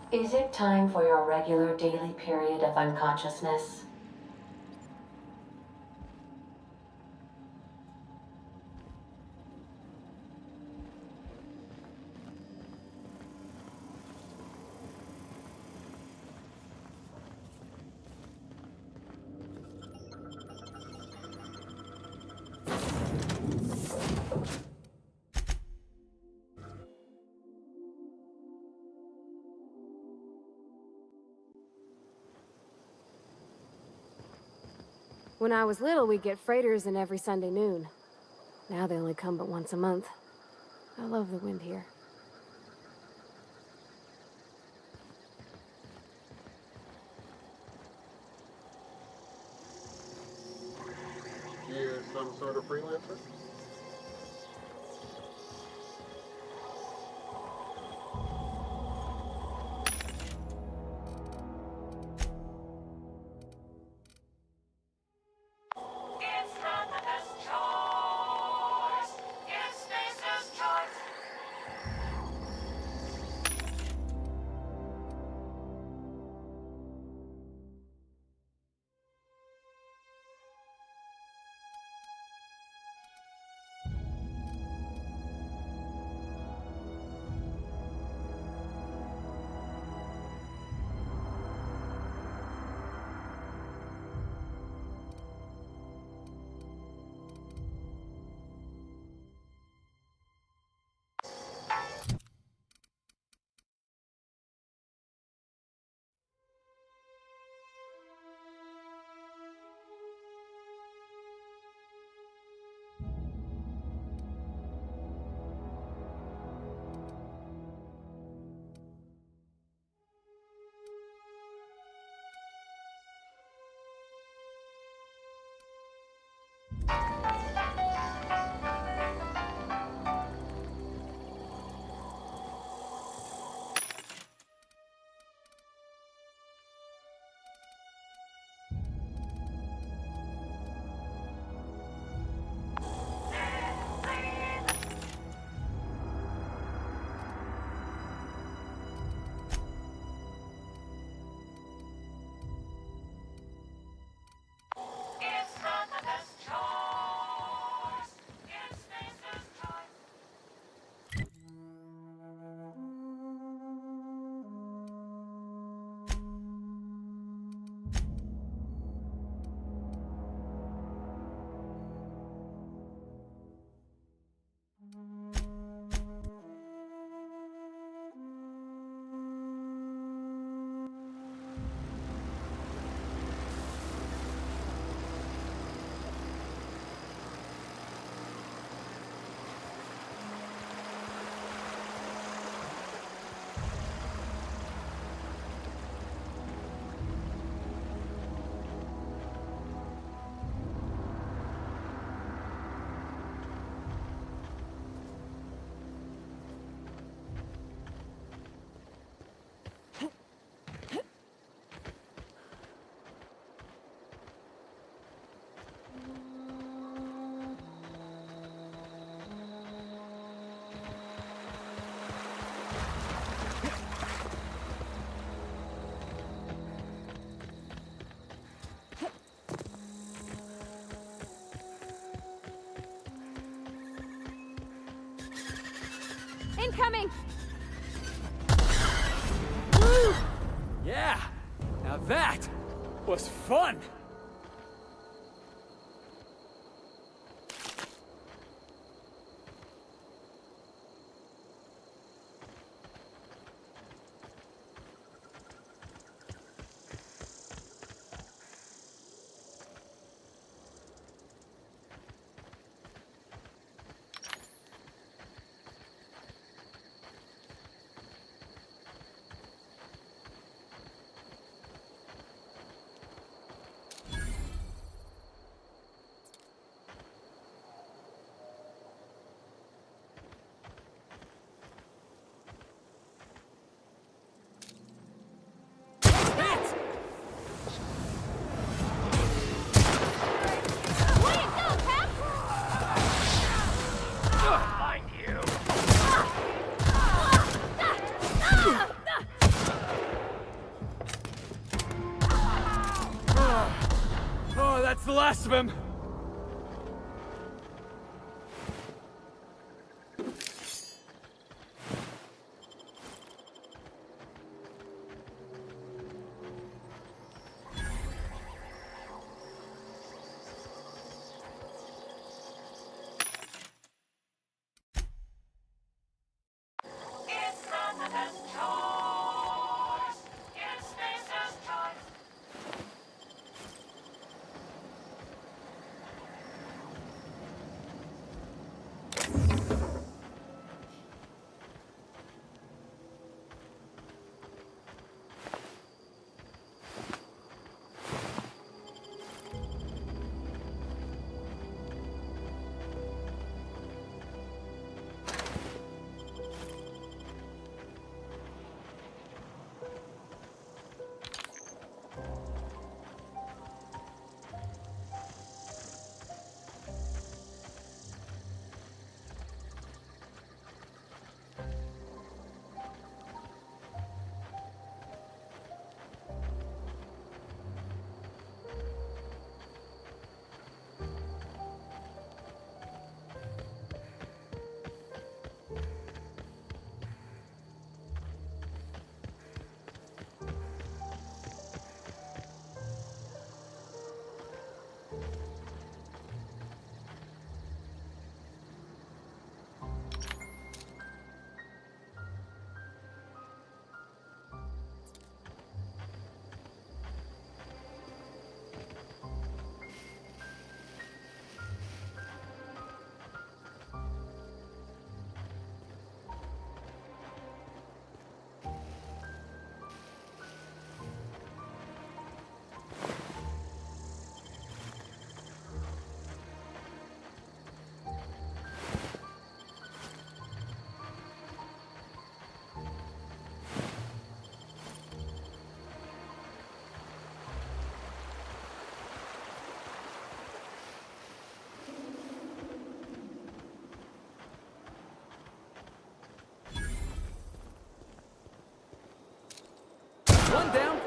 Is it time for your regular daily period of unconsciousness? When I was little, we'd get freighters in every Sunday noon. Now they only come but once a month. I love the wind here. You're some sort of freelancer? coming! Yeah! Now that was fun! Oh, that's the last of him! One down.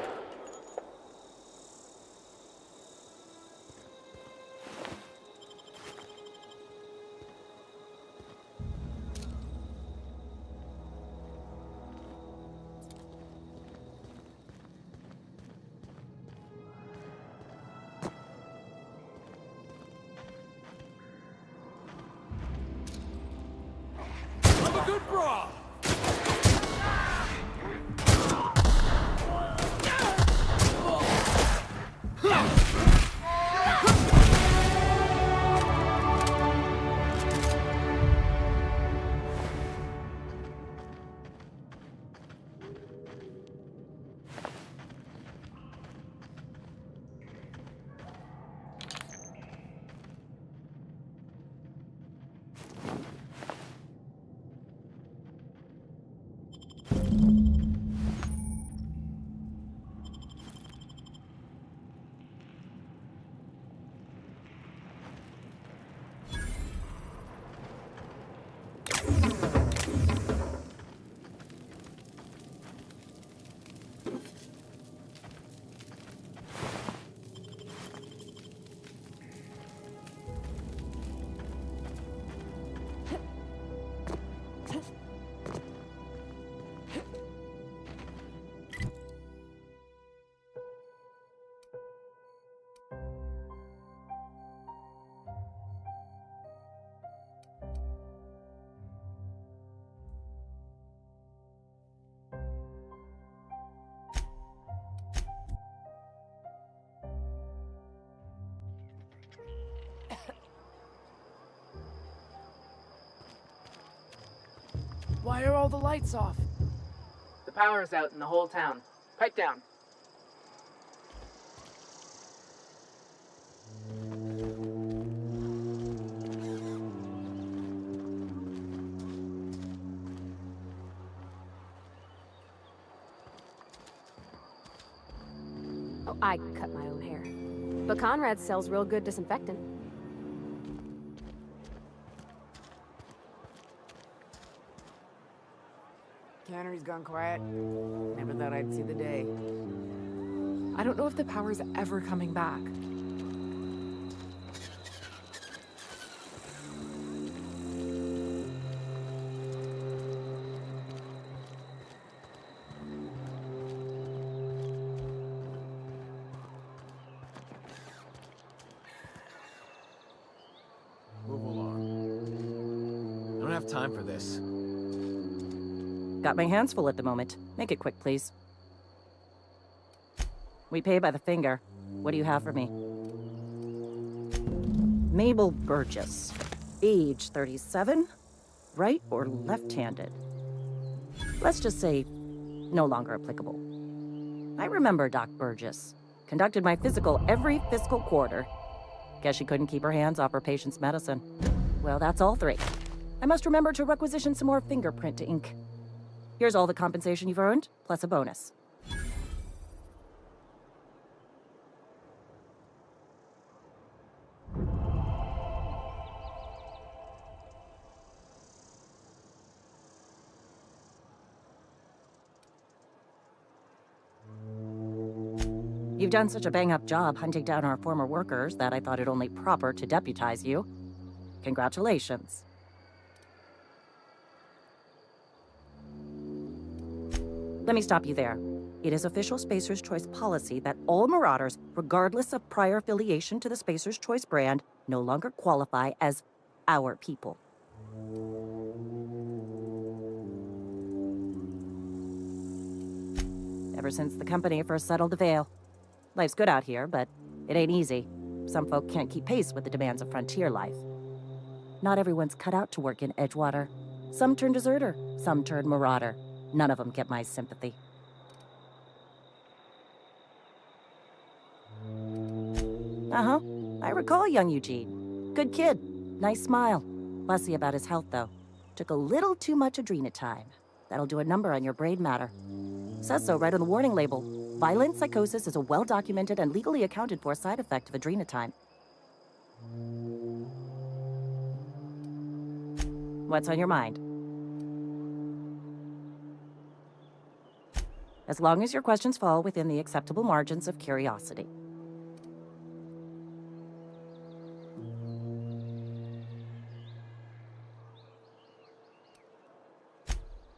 I'm a good bra. Why are all the lights off? The power's out in the whole town. Pipe down. Oh, I cut my own hair. But Conrad sells real good disinfectant. Cannery's gone quiet. Never thought I'd see the day. I don't know if the power's ever coming back. Move along. I don't have time for this. Got my hands full at the moment. Make it quick, please. We pay by the finger. What do you have for me? Mabel Burgess. Age 37? Right or left-handed? Let's just say no longer applicable. I remember Doc Burgess. Conducted my physical every fiscal quarter. Guess she couldn't keep her hands off her patient's medicine. Well, that's all three. I must remember to requisition some more fingerprint to ink. Here's all the compensation you've earned, plus a bonus. You've done such a bang-up job hunting down our former workers that I thought it only proper to deputize you. Congratulations. Let me stop you there. It is official Spacer's Choice policy that all Marauders, regardless of prior affiliation to the Spacer's Choice brand, no longer qualify as our people. Ever since the company first settled the Vale. Life's good out here, but it ain't easy. Some folk can't keep pace with the demands of frontier life. Not everyone's cut out to work in Edgewater. Some turn deserter, some turn marauder. None of them get my sympathy. Uh-huh. I recall young Eugene. Good kid. Nice smile. Fussy about his health, though. Took a little too much adrenatime. That'll do a number on your brain matter. Says so right on the warning label. Violent psychosis is a well-documented and legally accounted for side effect of adrenatime. What's on your mind? As long as your questions fall within the acceptable margins of curiosity.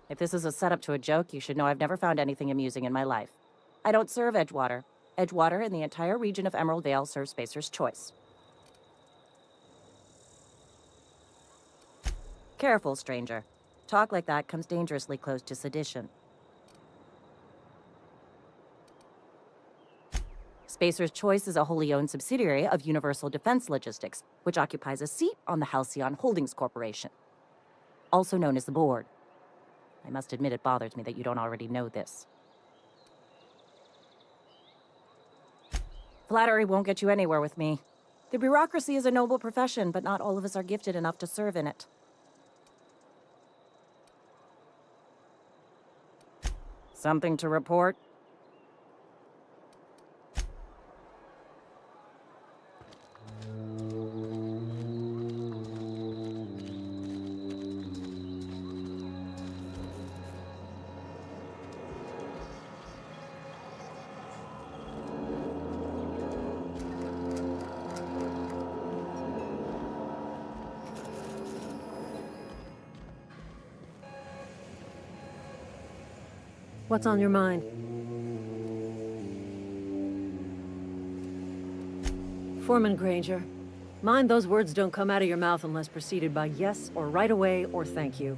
If this is a setup to a joke, you should know I've never found anything amusing in my life. I don't serve Edgewater. Edgewater and the entire region of Emerald Vale serve Spacer's Choice. Careful, stranger. Talk like that comes dangerously close to sedition. Spacer's Choice is a wholly owned subsidiary of Universal Defense Logistics, which occupies a seat on the Halcyon Holdings Corporation, also known as the Board. I must admit it bothers me that you don't already know this. Flattery won't get you anywhere with me. The bureaucracy is a noble profession, but not all of us are gifted enough to serve in it. Something to report? What's on your mind? Foreman Granger, mind those words don't come out of your mouth unless preceded by yes or right away or thank you.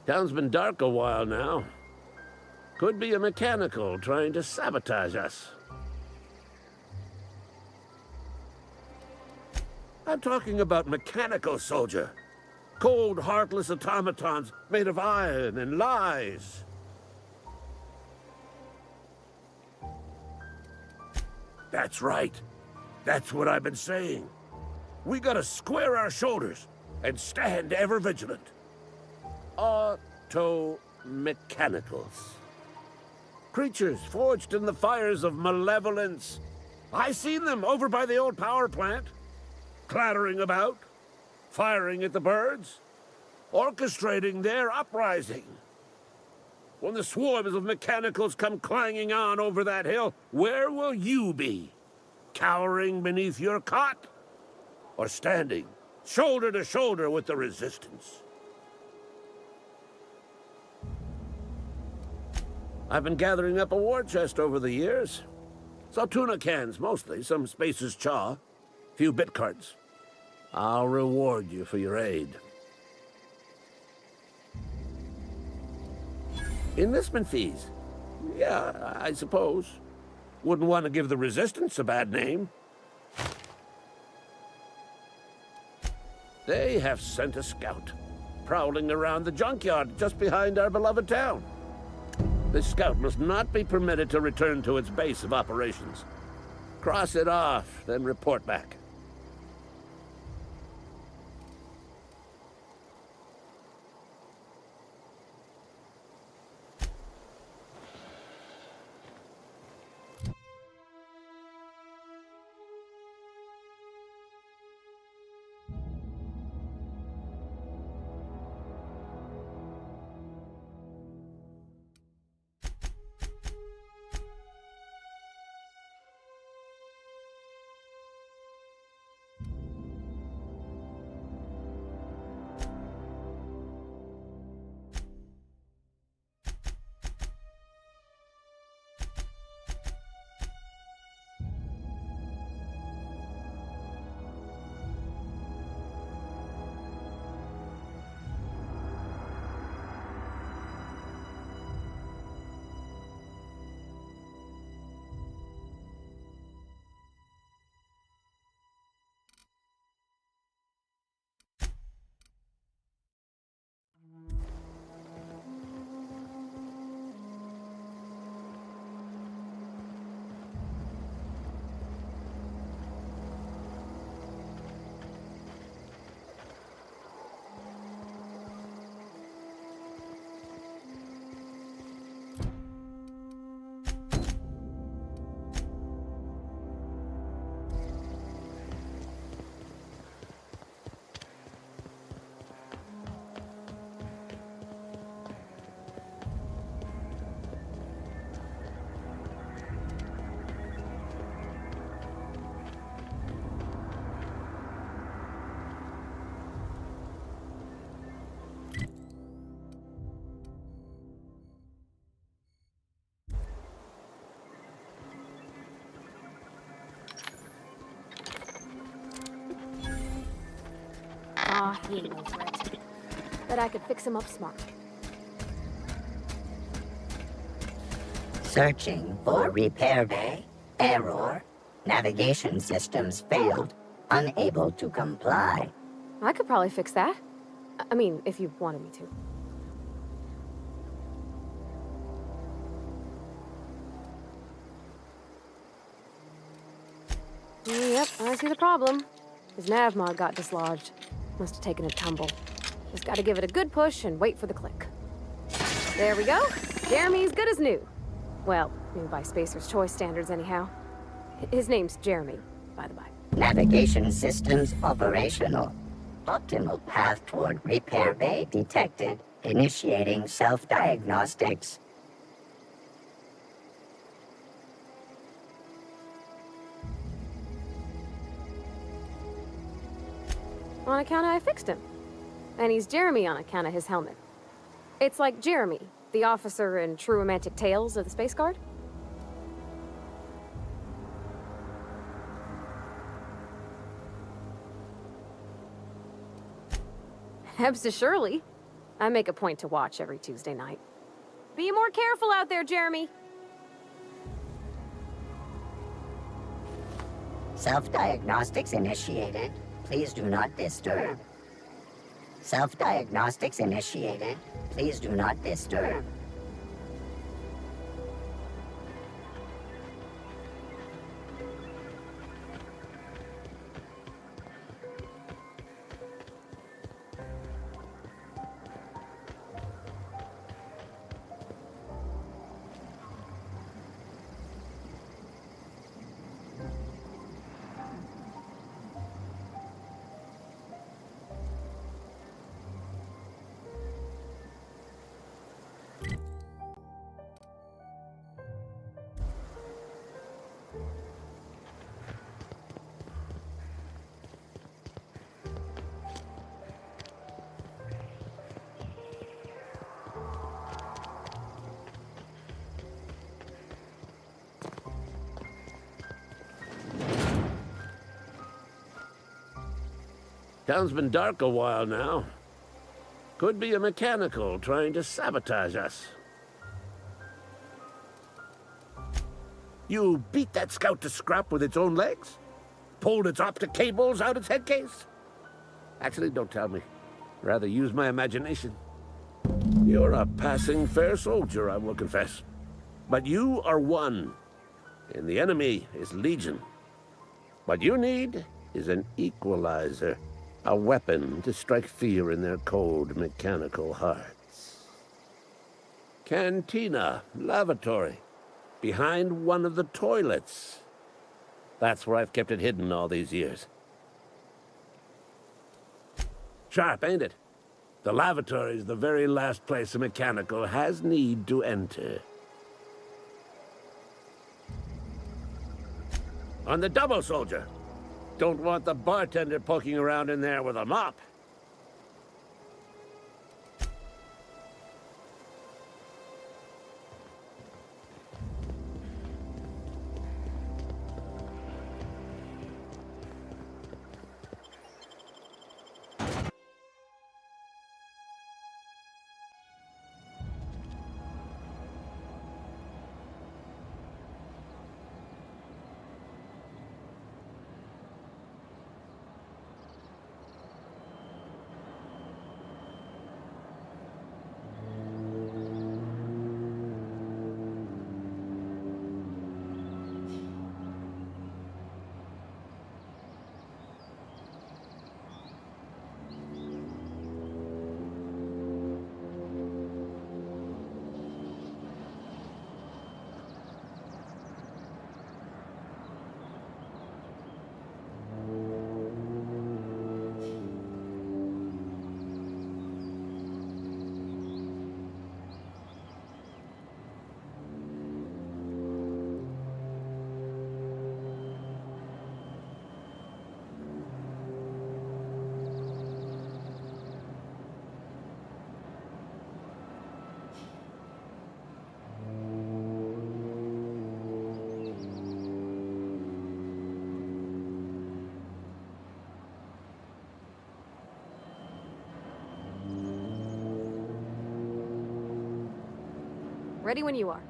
Town's been dark a while now. Could be a mechanical trying to sabotage us. I'm talking about mechanical, soldier. Cold, heartless automatons made of iron and lies. That's right. That's what I've been saying. We gotta square our shoulders and stand ever vigilant. Auto-mechanicals. Creatures forged in the fires of malevolence. I seen them over by the old power plant. Clattering about, firing at the birds, orchestrating their uprising. When the swarms of mechanicals come clanging on over that hill, where will you be? Cowering beneath your cot? Or standing, shoulder to shoulder with the resistance? I've been gathering up a war chest over the years. Saw tuna cans, mostly, some Spacer's chaw, few bit cards. I'll reward you for your aid. Enlistment fees? Yeah, I suppose. Wouldn't want to give the Resistance a bad name. They have sent a scout, prowling around the junkyard just behind our beloved town. This scout must not be permitted to return to its base of operations. Cross it off, then report back. Nah, he ain't no threat. Bet I could fix him up smart. Searching for repair bay. Error. Navigation systems failed. Unable to comply. I could probably fix that. I mean, if you wanted me to. Yep, I see the problem. His nav mod got dislodged. Must have taken a tumble. Just gotta give it a good push and wait for the click. There we go. Jeremy's good as new. Well, new by Spacer's Choice standards anyhow. His name's Jeremy, by the by. Navigation systems operational. Optimal path toward repair bay detected. Initiating self-diagnostics. On account of I fixed him. And he's Jeremy on account of his helmet. It's like Jeremy, the officer in True Romantic Tales of the Space Guard. Hebs to Shirley. I make a point to watch every Tuesday night. Be more careful out there, Jeremy. Self-diagnostics initiated. Please do not disturb. Self-diagnostics initiated. Please do not disturb. Town's been dark a while now. Could be a mechanical trying to sabotage us. You beat that scout to scrap with its own legs? Pulled its optic cables out its head case? Actually, don't tell me. Rather use my imagination. You're a passing fair soldier, I will confess. But you are one, and the enemy is legion. What you need is an equalizer. A weapon to strike fear in their cold, mechanical hearts. Cantina, lavatory, behind one of the toilets. That's where I've kept it hidden all these years. Sharp, ain't it? The lavatory is the very last place a mechanical has need to enter. On the double, soldier. Don't want the bartender poking around in there with a mop. Ready when you are.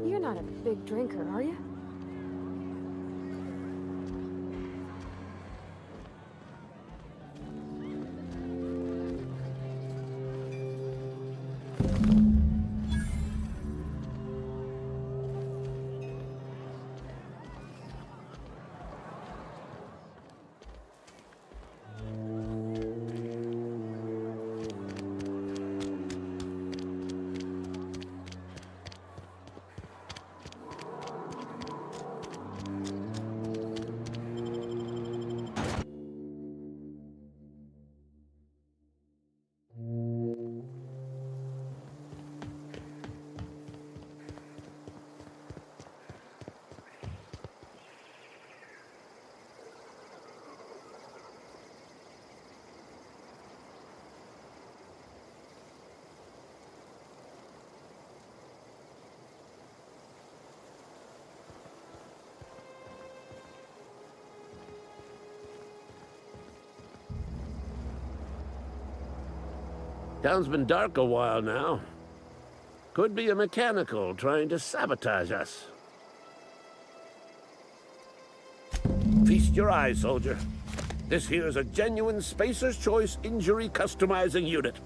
You're not a big drinker, are you? Town's been dark a while now. Could be a mechanical trying to sabotage us. Feast your eyes, soldier. This here's a genuine Spacer's Choice injury customizing unit,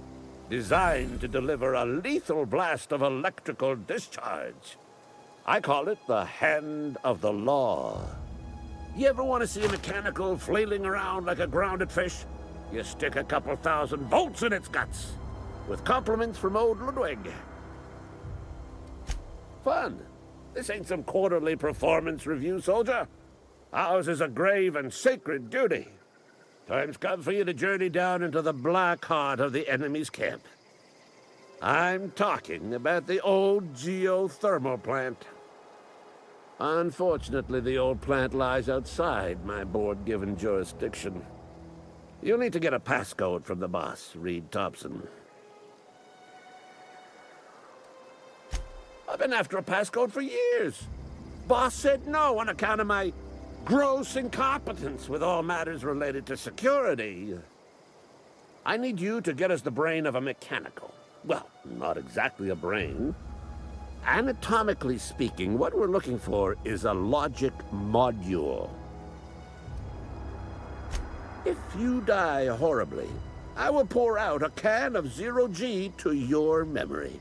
designed to deliver a lethal blast of electrical discharge. I call it the Hand of the Law. You ever want to see a mechanical flailing around like a grounded fish? You stick a couple thousand bolts in its guts. With compliments from old Ludwig. Fun. This ain't some quarterly performance review, soldier. Ours is a grave and sacred duty. Time's come for you to journey down into the black heart of the enemy's camp. I'm talking about the old geothermal plant. Unfortunately, the old plant lies outside my board-given jurisdiction. You'll need to get a passcode from the boss, Reed Thompson. I've been after a passcode for years. Boss said no on account of my gross incompetence with all matters related to security. I need you to get us the brain of a mechanical. Well, not exactly a brain. Anatomically speaking, what we're looking for is a logic module. If you die horribly, I will pour out a can of 0G to your memory.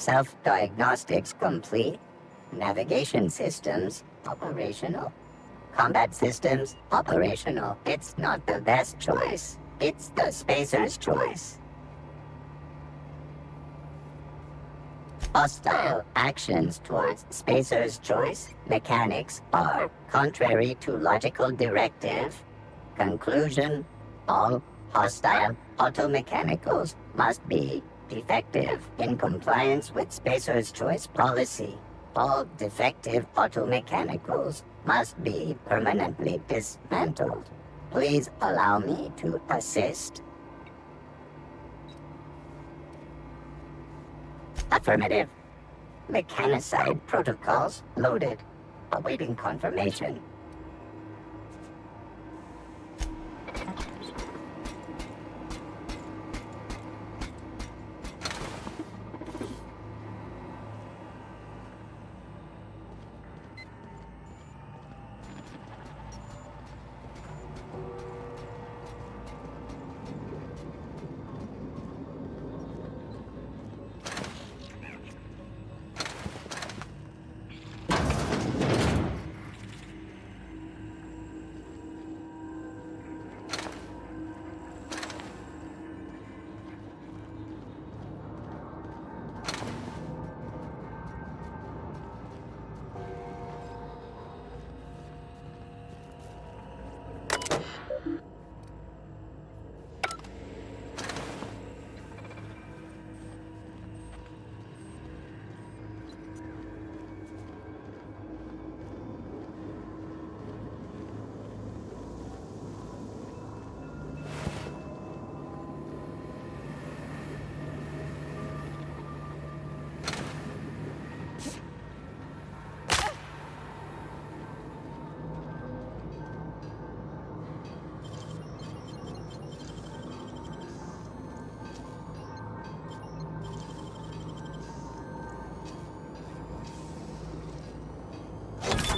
Self-diagnostics complete. Navigation systems operational. Combat systems operational. It's not the best choice. It's the spacer's choice. Hostile actions towards spacer's choice mechanics are contrary to logical directive. Conclusion: all hostile automechanicals must be defective in compliance with spacer's choice policy. All defective automechanicals must be permanently dismantled. Please allow me to assist. Affirmative. Mechanicide protocols loaded. Awaiting confirmation.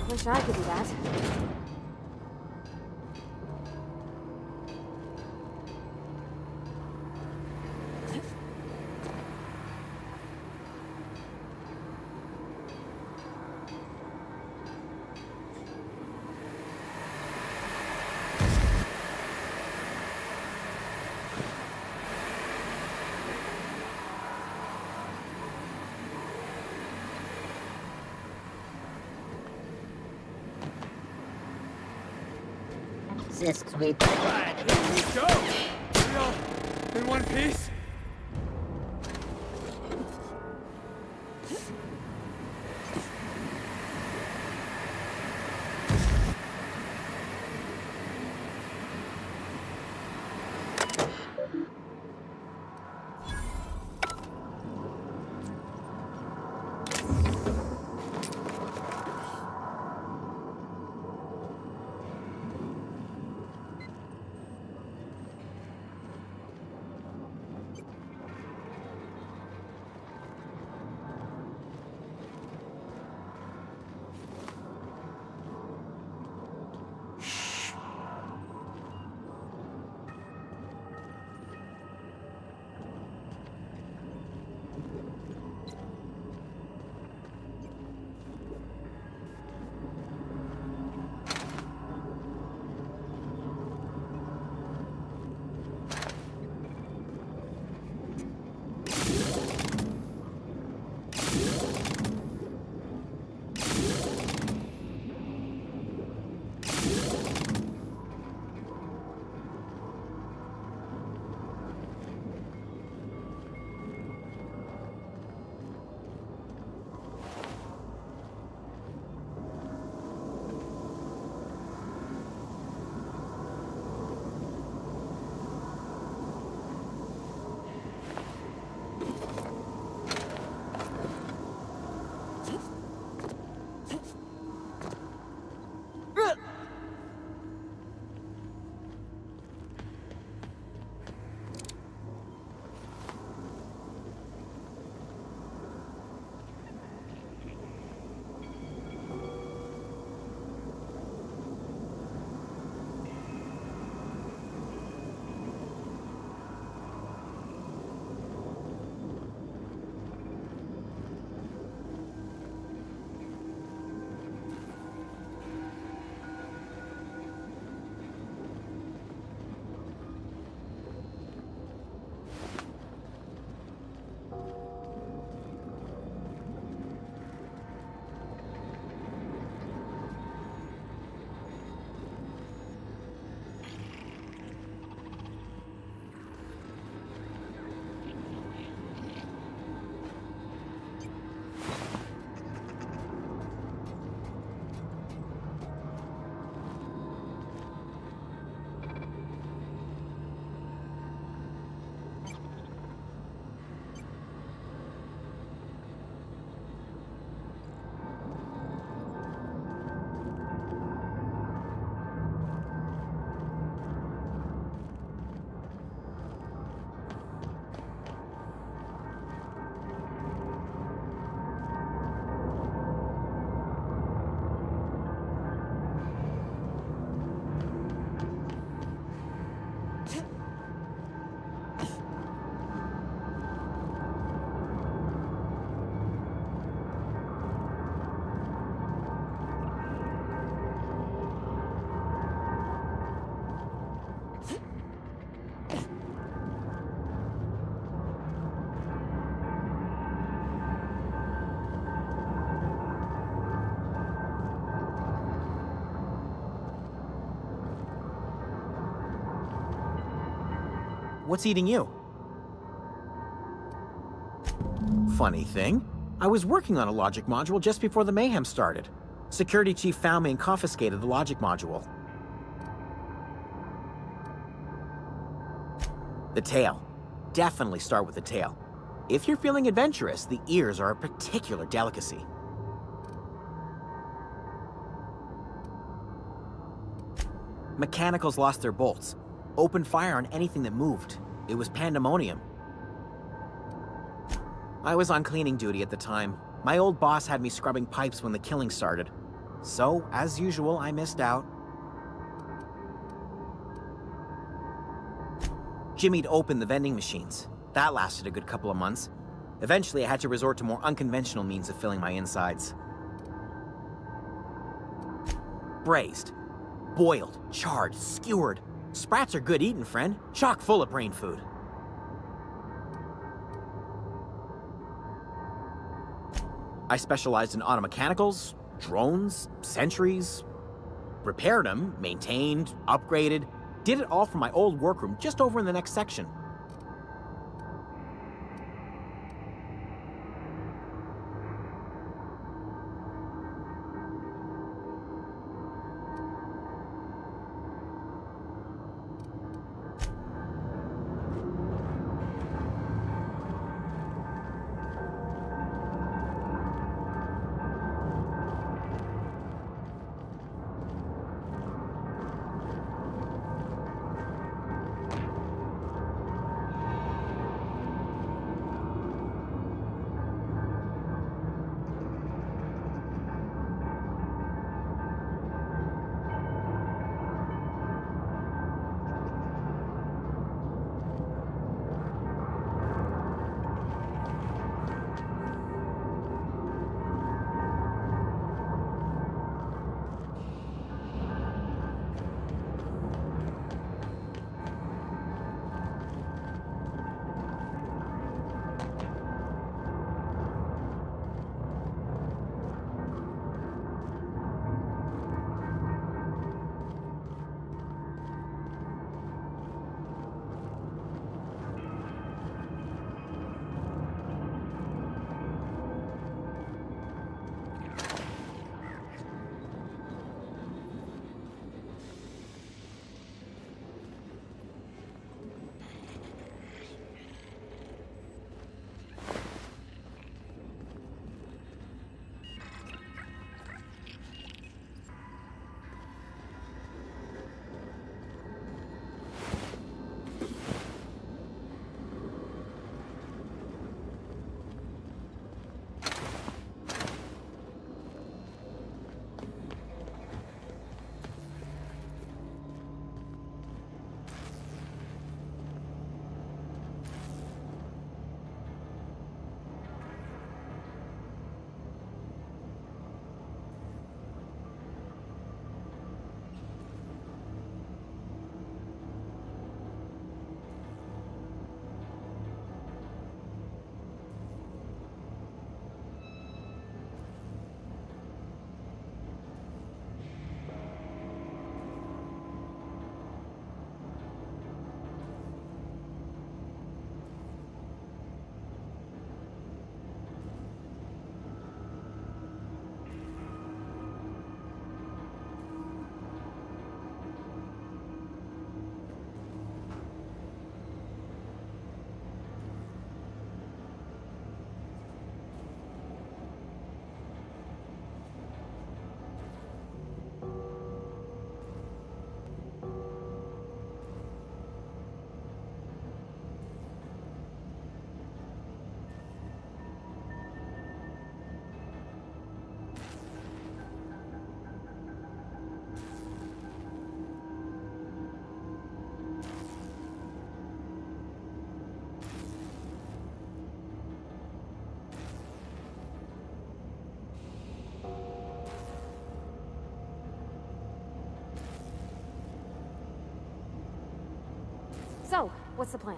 Wish I could do that. Sweep. Right, here we go! We all in one piece? What's eating you? Funny thing, I was working on a logic module just before the mayhem started. Security chief found me and confiscated the logic module. The tail. Definitely start with the tail. If you're feeling adventurous, the ears are a particular delicacy. Mechanicals lost their bolts. Opened fire on anything that moved. It was pandemonium. I was on cleaning duty at the time. My old boss had me scrubbing pipes when the killing started. So, as usual, I missed out. Jimmy'd opened the vending machines. That lasted a good couple of months. Eventually, I had to resort to more unconventional means of filling my insides. Braised. Boiled, charred, skewered. Sprats are good eating, friend. Chock full of brain food. I specialized in automechanicals, drones, sentries. Repaired them, maintained, upgraded. Did it all from my old workroom just over in the next section. So, what's the plan?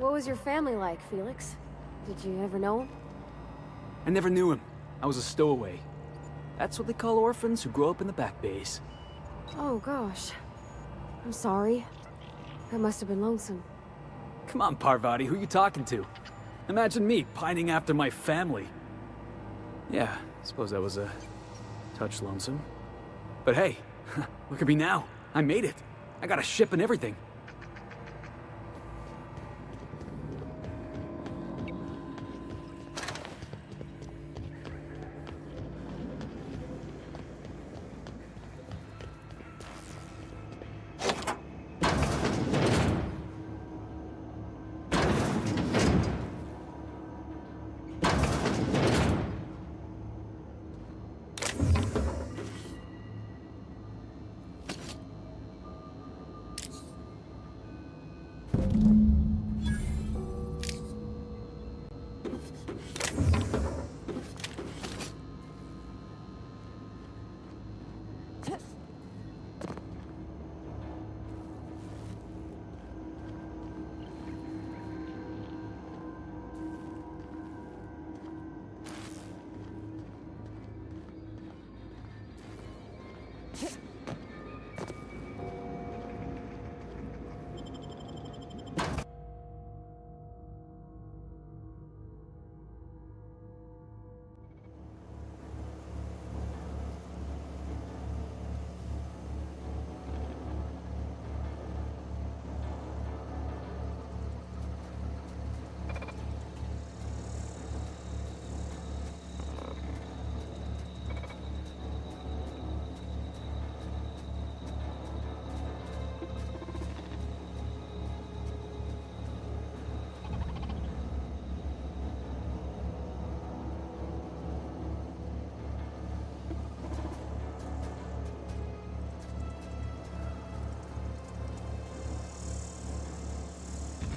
What was your family like, Felix? Did you ever know him? I never knew him. I was a stowaway. That's what they call orphans who grow up in the back bays. Oh, gosh. I'm sorry. That must have been lonesome. Come on, Parvati, who you talking to? Imagine me pining after my family. Yeah, I suppose that was a touch lonesome. But hey, look at me now. I made it. I got a ship and everything.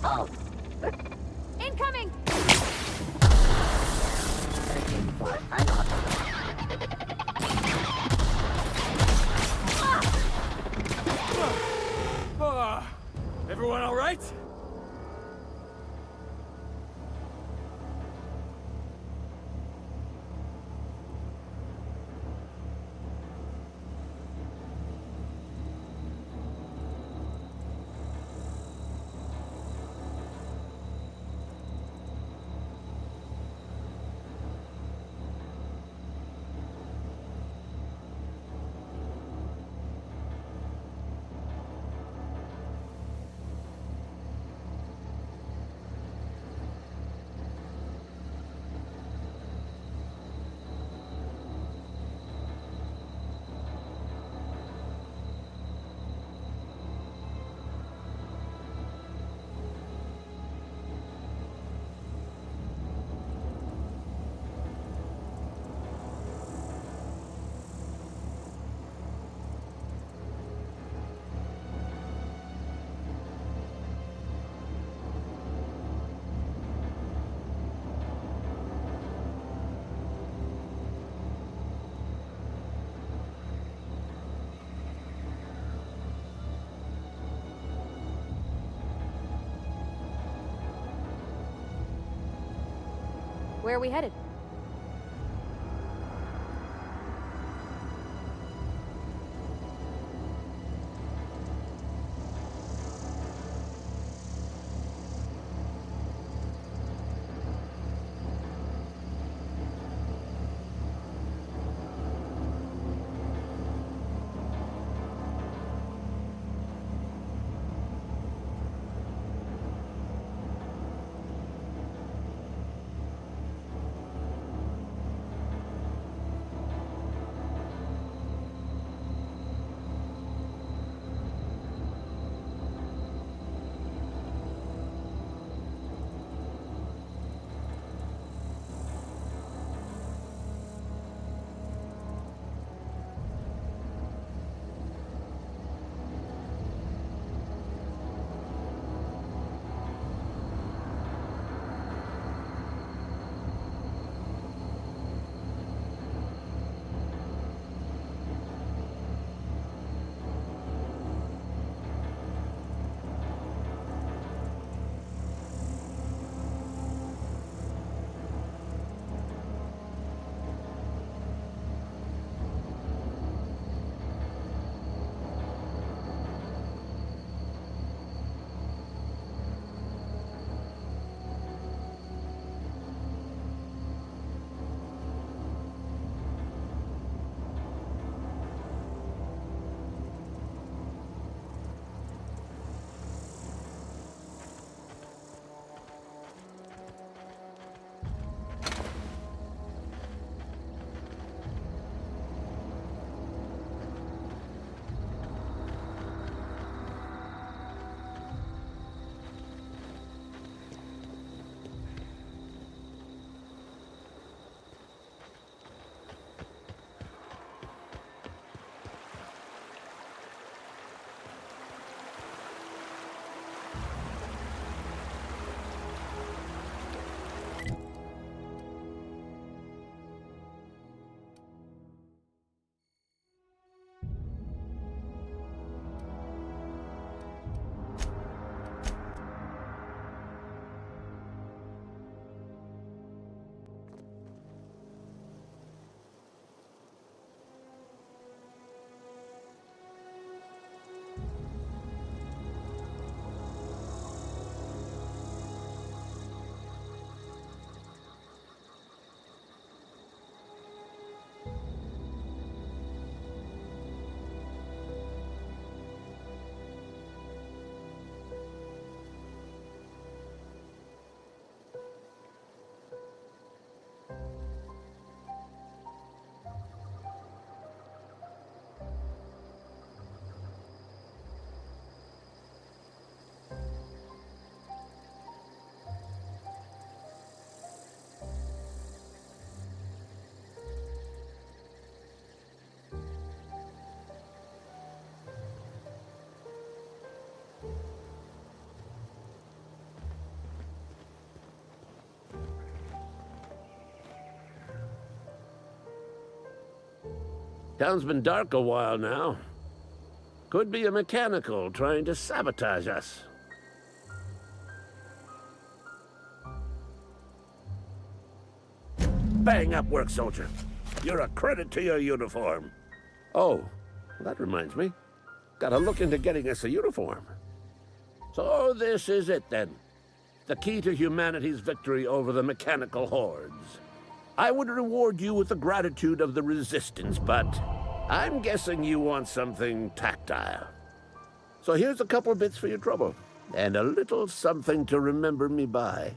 Oh, Incoming! Everyone all right? Where are we headed? Town's been dark a while now. Could be a mechanical trying to sabotage us. Bang up work, soldier. You're a credit to your uniform. Oh, that reminds me. Gotta look into getting us a uniform. So this is it then. The key to humanity's victory over the mechanical hordes. I would reward you with the gratitude of the Resistance, but I'm guessing you want something tactile. So here's a couple bits for your trouble, and a little something to remember me by.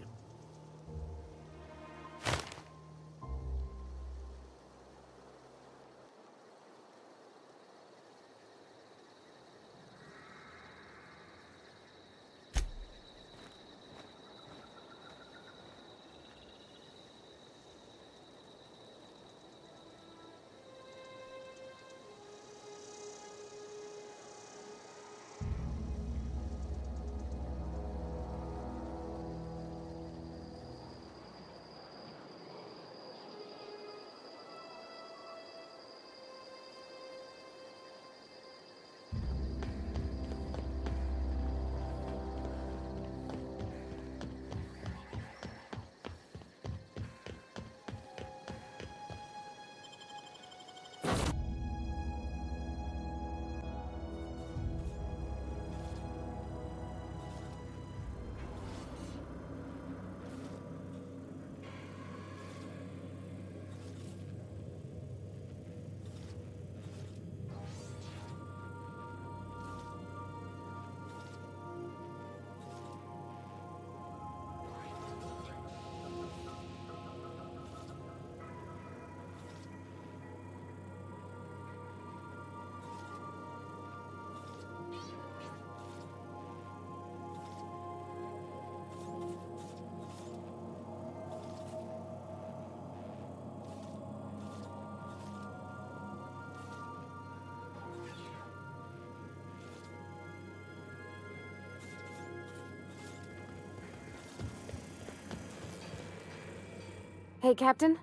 Hey, Captain.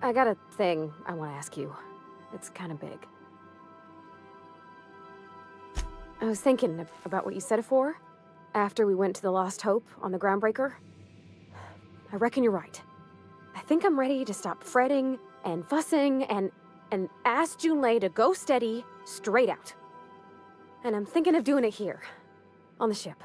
I got a thing I want to ask you. It's kind of big. I was thinking about what you said before, after we went to the Lost Hope on the Groundbreaker. I reckon you're right. I think I'm ready to stop fretting and fussing and ask Junlei to go steady, straight out. And I'm thinking of doing it here, on the ship.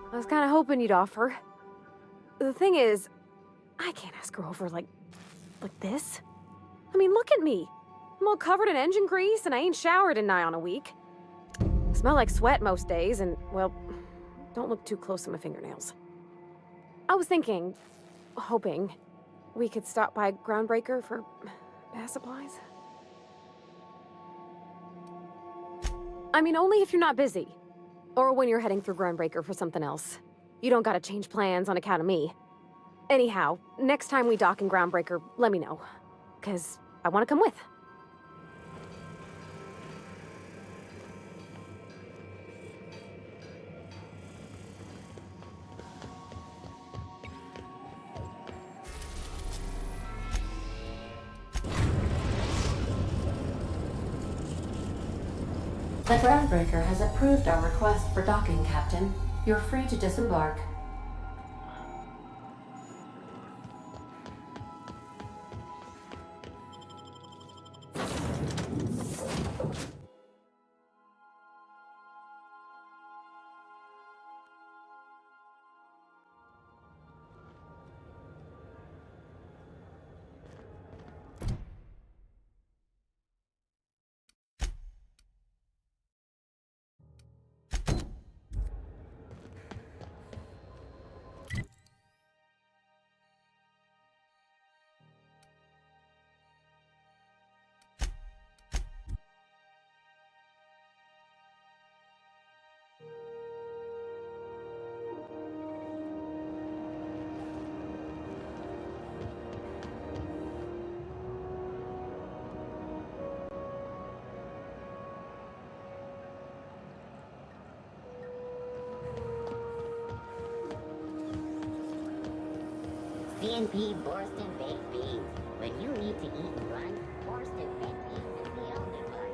I was kind of hoping you'd offer. The thing is, I can't ask her over like this. I mean, look at me. I'm all covered in engine grease and I ain't showered in nigh on a week. I smell like sweat most days and, well, don't look too close to my fingernails. I was thinking, hoping, we could stop by Groundbreaker for bath supplies. I mean, only if you're not busy. Or when you're heading through Groundbreaker for something else. You don't gotta change plans on account of me. Anyhow, next time we dock in Groundbreaker, let me know. 'Cause I wanna come with. The Groundbreaker has approved our request for docking, Captain. You're free to disembark. CNP Borston baked beans. When you need to eat and run, Borston baked beans is the only one.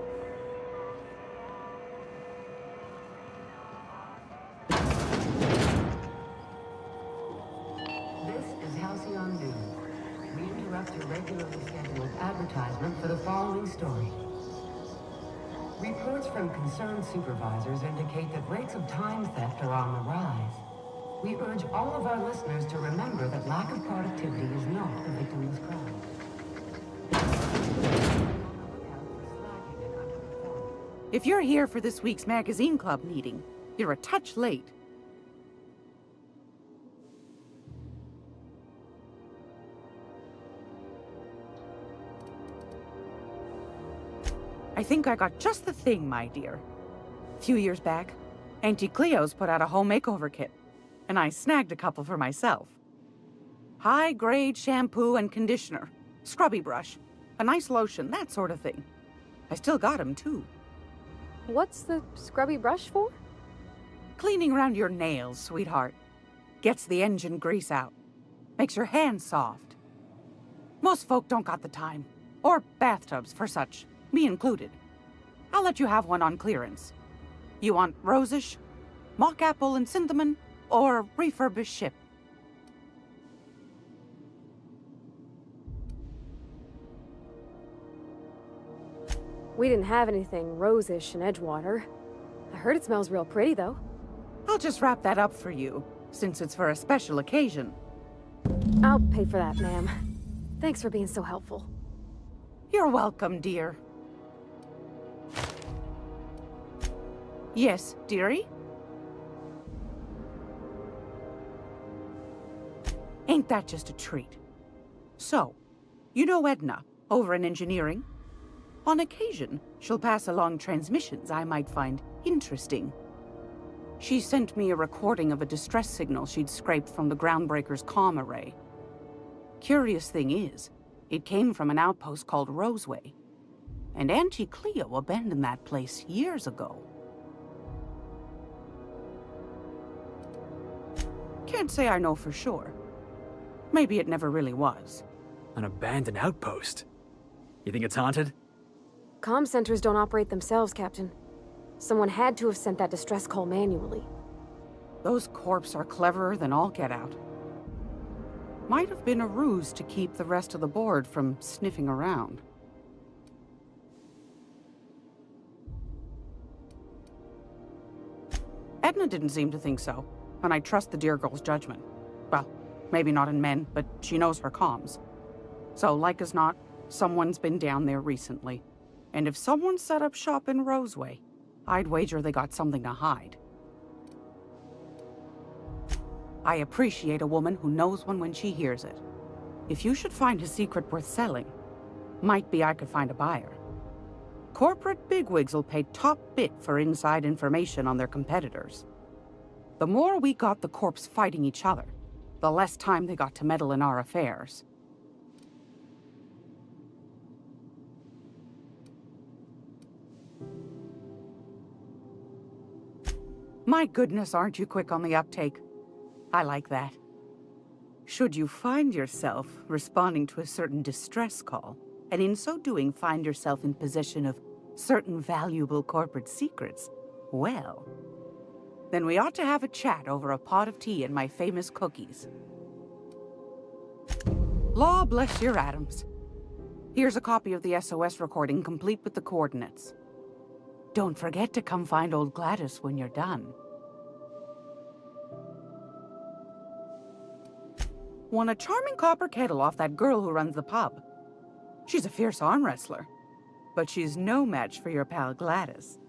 This is Halcyon News. We interrupt your regularly scheduled advertisement for the following story. Reports from concerned supervisors indicate that rates of time theft are on the rise. We urge all of our listeners to remember that lack of productivity is not a victimless crime. If you're here for this week's magazine club meeting, you're a touch late. I think I got just the thing, my dear. A few years back, Auntie Cleo's put out a home makeover kit, and I snagged a couple for myself. High-grade shampoo and conditioner, scrubby brush, a nice lotion, that sort of thing. I still got 'em, too. What's the scrubby brush for? Cleaning around your nails, sweetheart. Gets the engine grease out. Makes your hands soft. Most folk don't got the time. Or bathtubs for such, me included. I'll let you have one on clearance. You want rosish, mock apple and cinnamon, or refurbished ship? We didn't have anything rosish in Edgewater. I heard it smells real pretty, though. I'll just wrap that up for you, since it's for a special occasion. I'll pay for that, ma'am. Thanks for being so helpful. You're welcome, dear. Yes, dearie? Ain't that just a treat? So, you know Edna, over in engineering? On occasion, she'll pass along transmissions I might find interesting. She sent me a recording of a distress signal she'd scraped from the Groundbreaker's comm array. Curious thing is, it came from an outpost called Roseway, and Auntie Cleo abandoned that place years ago. Can't say I know for sure. Maybe it never really was. An abandoned outpost? You think it's haunted? Comm centers don't operate themselves, Captain. Someone had to have sent that distress call manually. Those corps are cleverer than all get out. Might have been a ruse to keep the rest of the board from sniffing around. Edna didn't seem to think so, and I trust the dear girl's judgment. Well, maybe not in men, but she knows her comms. So, like as not, someone's been down there recently. And if someone set up shop in Roseway, I'd wager they got something to hide. I appreciate a woman who knows one when she hears it. If you should find a secret worth selling, might be I could find a buyer. Corporate bigwigs will pay top bit for inside information on their competitors. The more we got the corps fighting each other, the less time they got to meddle in our affairs. My goodness, aren't you quick on the uptake? I like that. Should you find yourself responding to a certain distress call, and in so doing find yourself in possession of certain valuable corporate secrets, well, then we ought to have a chat over a pot of tea and my famous cookies. Law bless your atoms. Here's a copy of the SOS recording complete with the coordinates. Don't forget to come find old Gladys when you're done. Won a charming copper kettle off that girl who runs the pub. She's a fierce arm wrestler, but she's no match for your pal Gladys.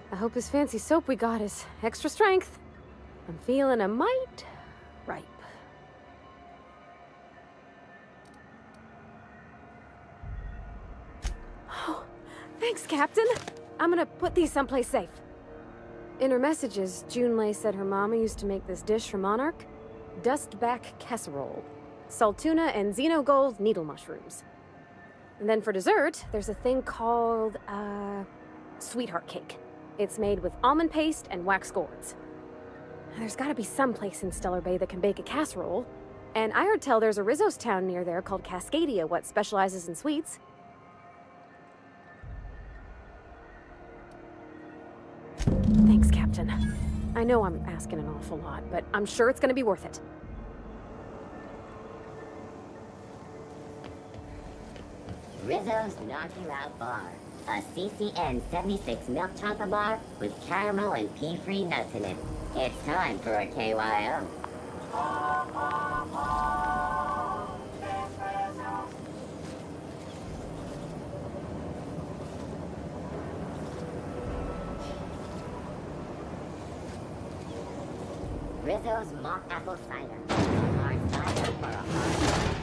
I hope this fancy soap we got is extra strength. I'm feeling a mite ripe. Oh, thanks, Captain. I'm gonna put these someplace safe. In her messages, Junlei said her mama used to make this dish for Monarch. Dustback casserole. Saltuna and xenogold needle mushrooms. And then for dessert, there's a thing called, sweetheart cake. It's made with almond paste and wax gourds. There's gotta be some place in Stellar Bay that can bake a casserole. And I heard tell there's a Rizzo's town near there called Cascadia, what specializes in sweets. Thanks, Captain. I know I'm asking an awful lot, but I'm sure it's gonna be worth it. Rizzo's Knock You Out Bar. A CCN 76 milk chocolate bar with caramel and pea-free nuts in it. It's time for a KYO. Rizzo's mock apple cider. A hard cider for a hard.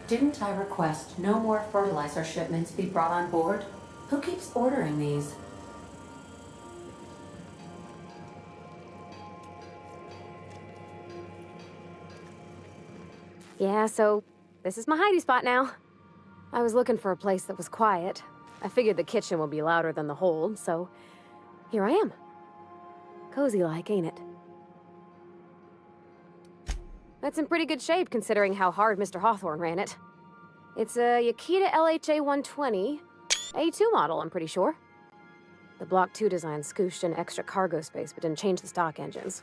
Didn't I request no more fertilizer shipments be brought on board? Who keeps ordering these? Yeah, so this is my hidey spot now. I was looking for a place that was quiet. I figured the kitchen would be louder than the hold, so here I am. Cozy-like, ain't it? That's in pretty good shape considering how hard Mr. Hawthorne ran it. It's a Yakita LHA 120, A2 model, I'm pretty sure. The Block 2 design scooshed in extra cargo space but didn't change the stock engines.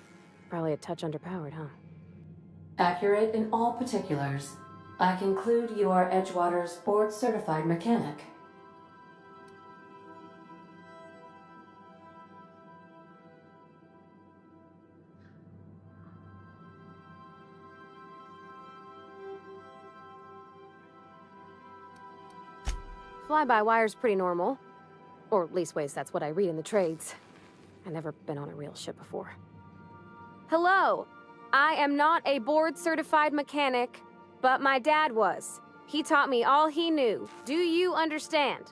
Probably a touch underpowered, huh? Accurate in all particulars. I conclude you are Edgewater's board-certified mechanic. Fly-by-wire's pretty normal. Or leastways, that's what I read in the trades. I've never been on a real ship before. Hello! I am not a board-certified mechanic, but my dad was. He taught me all he knew. Do you understand?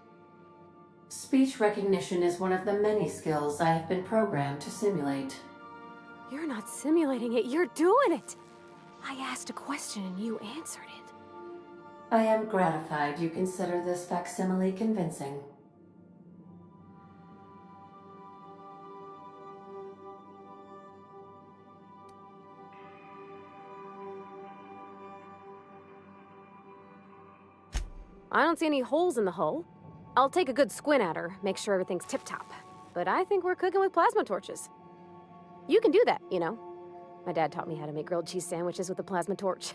Speech recognition is one of the many skills I have been programmed to simulate. You're not simulating it, you're doing it! I asked a question and you answered it. I am gratified you consider this facsimile convincing. I don't see any holes in the hull. I'll take a good squint at her, make sure everything's tip-top. But I think we're cooking with plasma torches. You can do that, you know. My dad taught me how to make grilled cheese sandwiches with a plasma torch.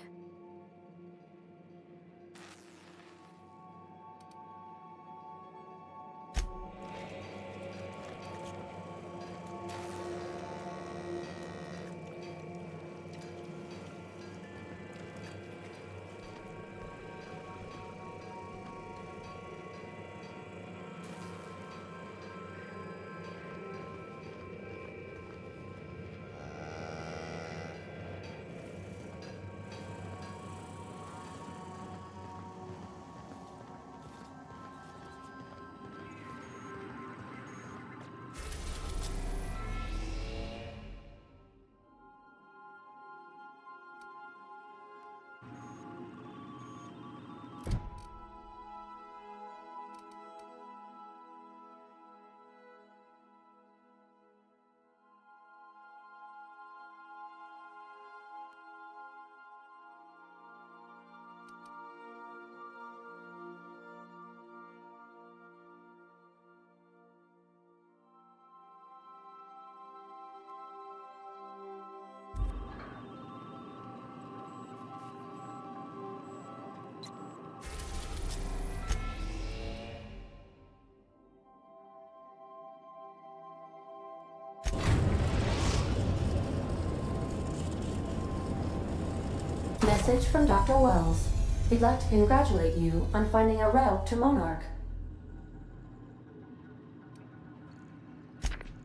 Message from Dr. Wells. He'd like to congratulate you on finding a route to Monarch.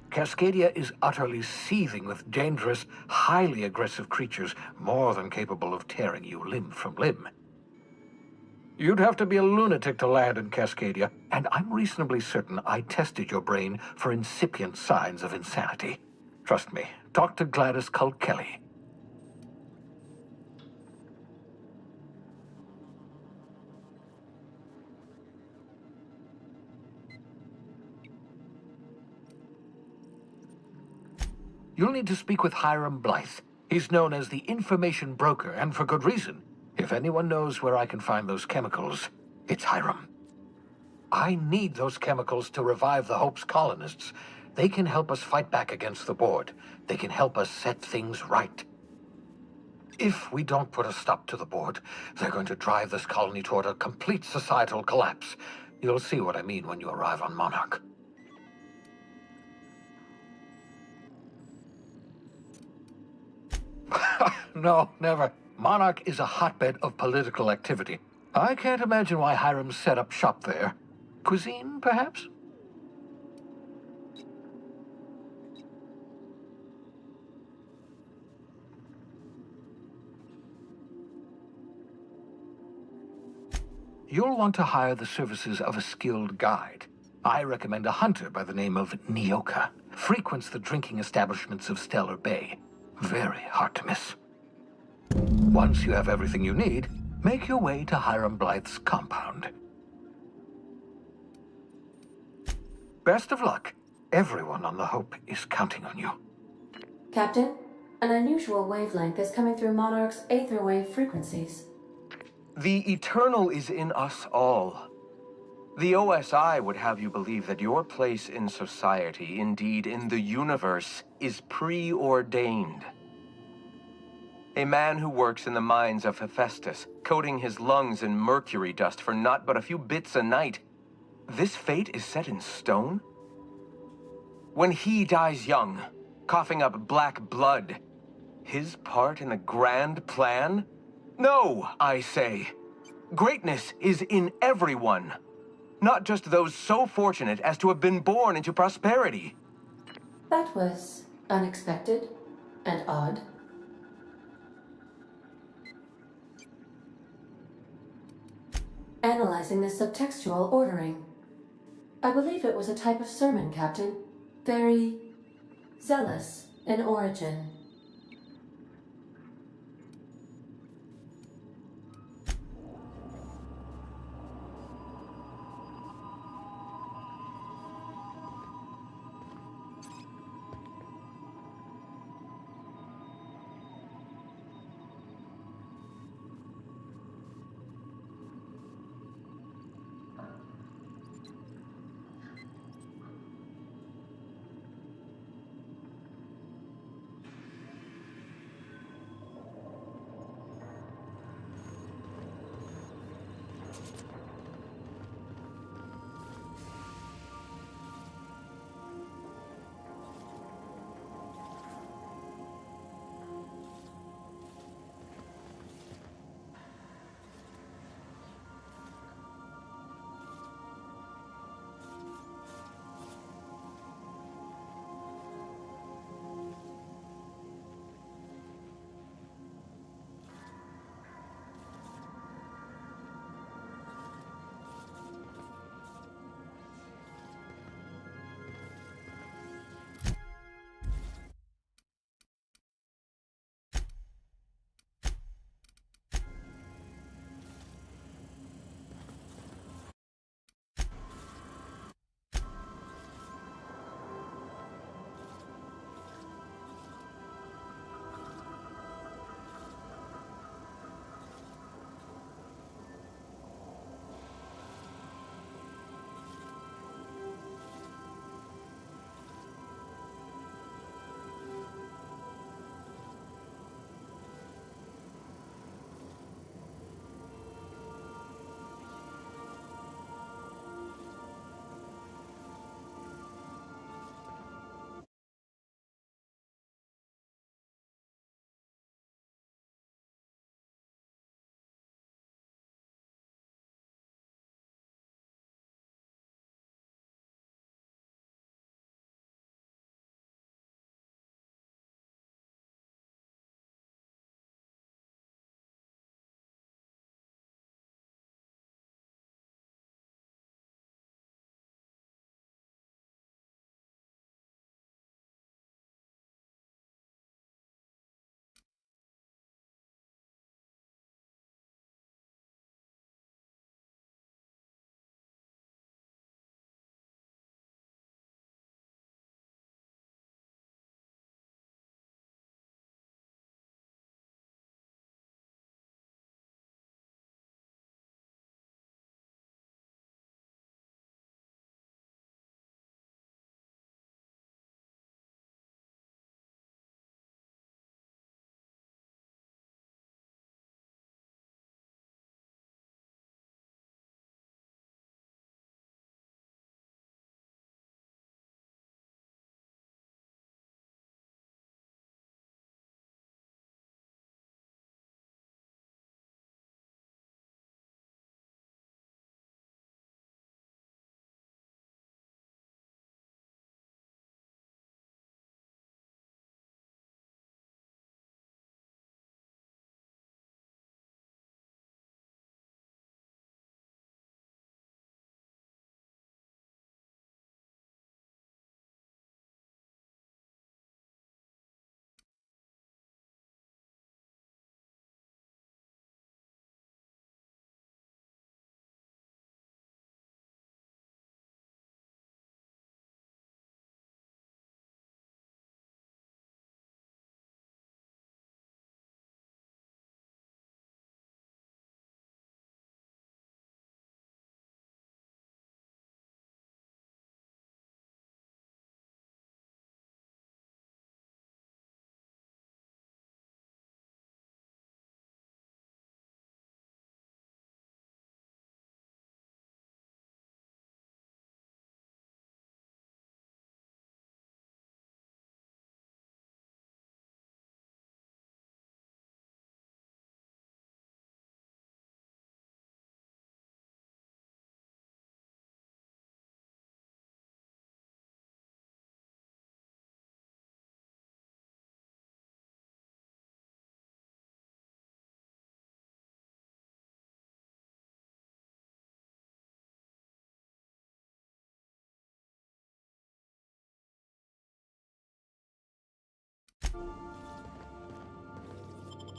Cascadia is utterly seething with dangerous, highly aggressive creatures, more than capable of tearing you limb from limb. You'd have to be a lunatic to land in Cascadia, and I'm reasonably certain I tested your brain for incipient signs of insanity. Trust me, talk to Gladys Culkelly. You'll need to speak with Hiram Blythe. He's known as the information broker, and for good reason. If anyone knows where I can find those chemicals, it's Hiram. I need those chemicals to revive the Hope's colonists. They can help us fight back against the board. They can help us set things right. If we don't put a stop to the board, they're going to drive this colony toward a complete societal collapse. You'll see what I mean when you arrive on Monarch. No, never. Monarch is a hotbed of political activity. I can't imagine why Hiram set up shop there. Cuisine, perhaps? You'll want to hire the services of a skilled guide. I recommend a hunter by the name of Nyoka. Frequents the drinking establishments of Stellar Bay. Very hard to miss. Once you have everything you need, make your way to Hiram Blythe's compound. Best of luck. Everyone on the Hope is counting on you. Captain, an unusual wavelength is coming through Monarch's aether wave frequencies. The eternal is in us all. The OSI would have you believe that your place in society, indeed in the universe, is preordained. A man who works in the mines of Hephaestus, coating his lungs in mercury dust for not but a few bits a night. This fate is set in stone? When he dies young, coughing up black blood, his part in the grand plan? No, I say. Greatness is in everyone. Not just those so fortunate as to have been born into prosperity. That was unexpected and odd. Analyzing the subtextual ordering. I believe it was a type of sermon, Captain. Very zealous in origin.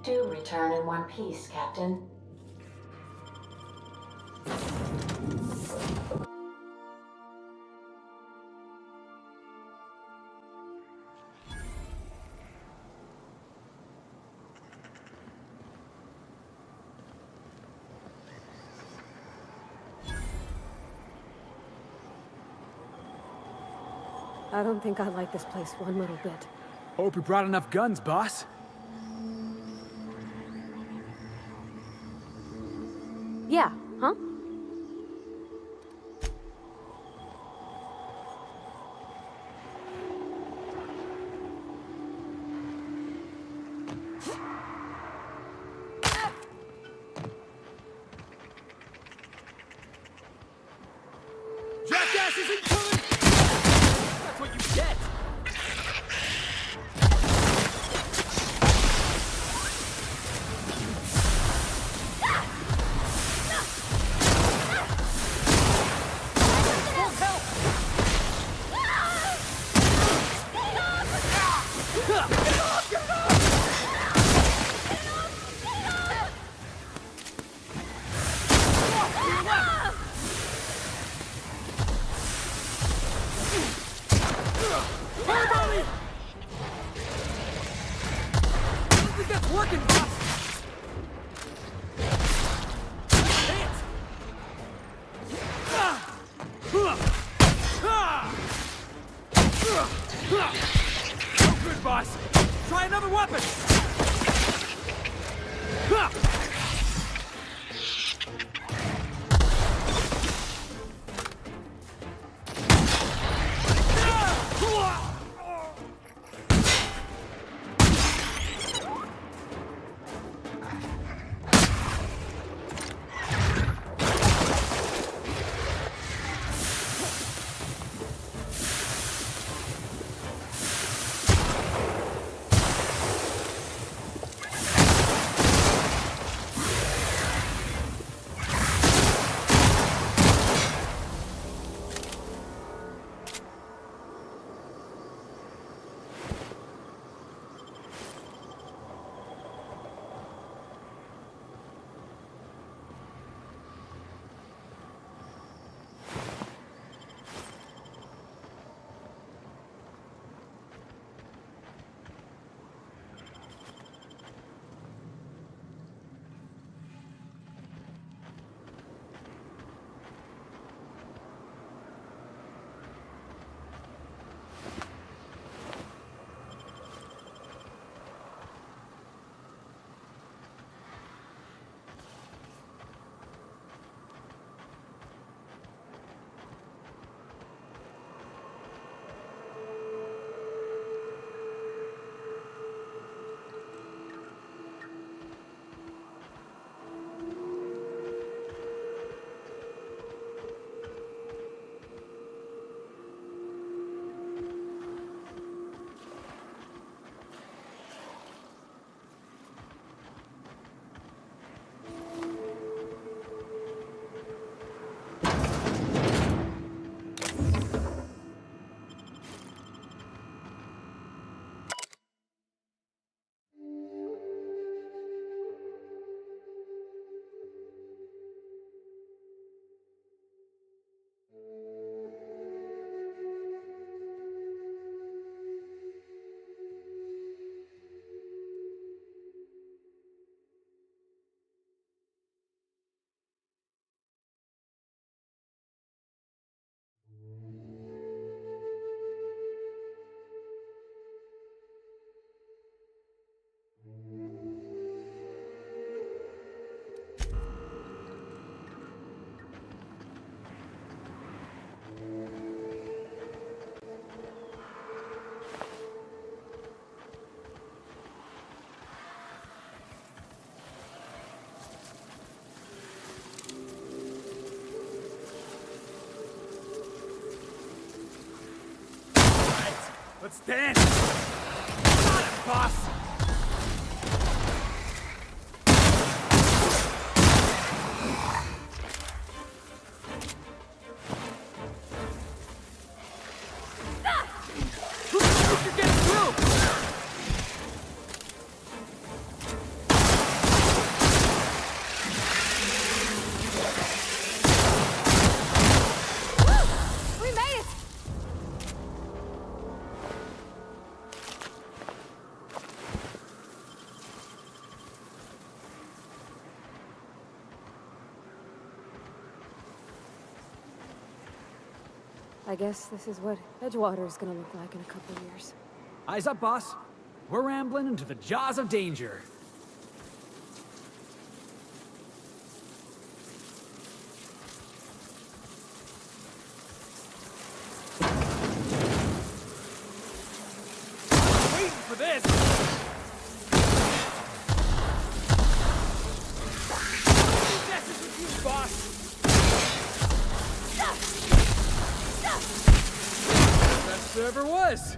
Do return in one piece, Captain. I don't think I like this place one little bit. Hope you brought enough guns, boss. Yeah, huh? Jackass isn't coming! That's what you get! Working, boss! No good, boss! Try another weapon! Let's dance! Got it, boss! You're getting through! I guess this is what Edgewater's gonna look like in a couple years. Eyes up, boss. We're rambling into the jaws of danger. Waiting for this! Messes with you, boss! Best there ever was!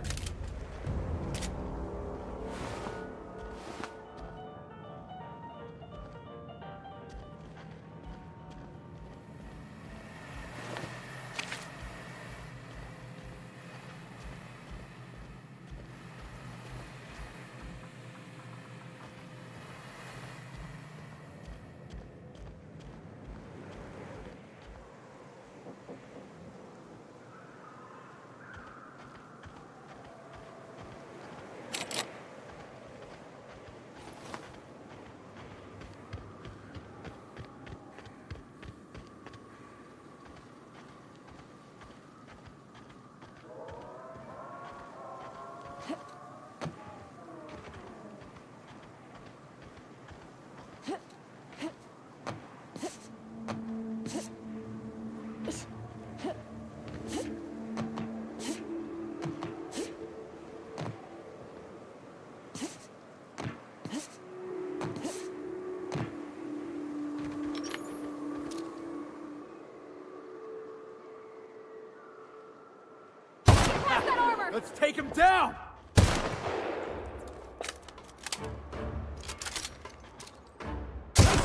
Let's take him down!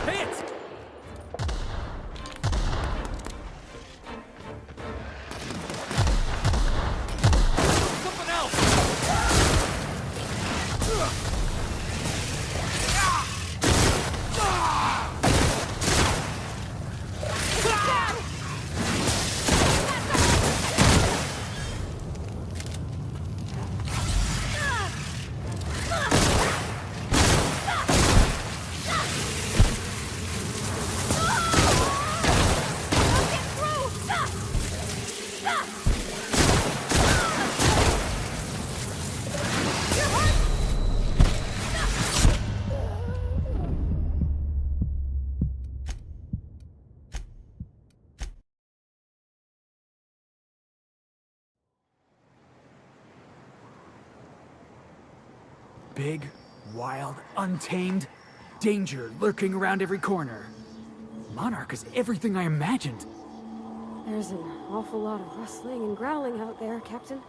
Hit! Something else! Big, wild, untamed, danger lurking around every corner. Monarch is everything I imagined. There's an awful lot of rustling and growling out there, Captain.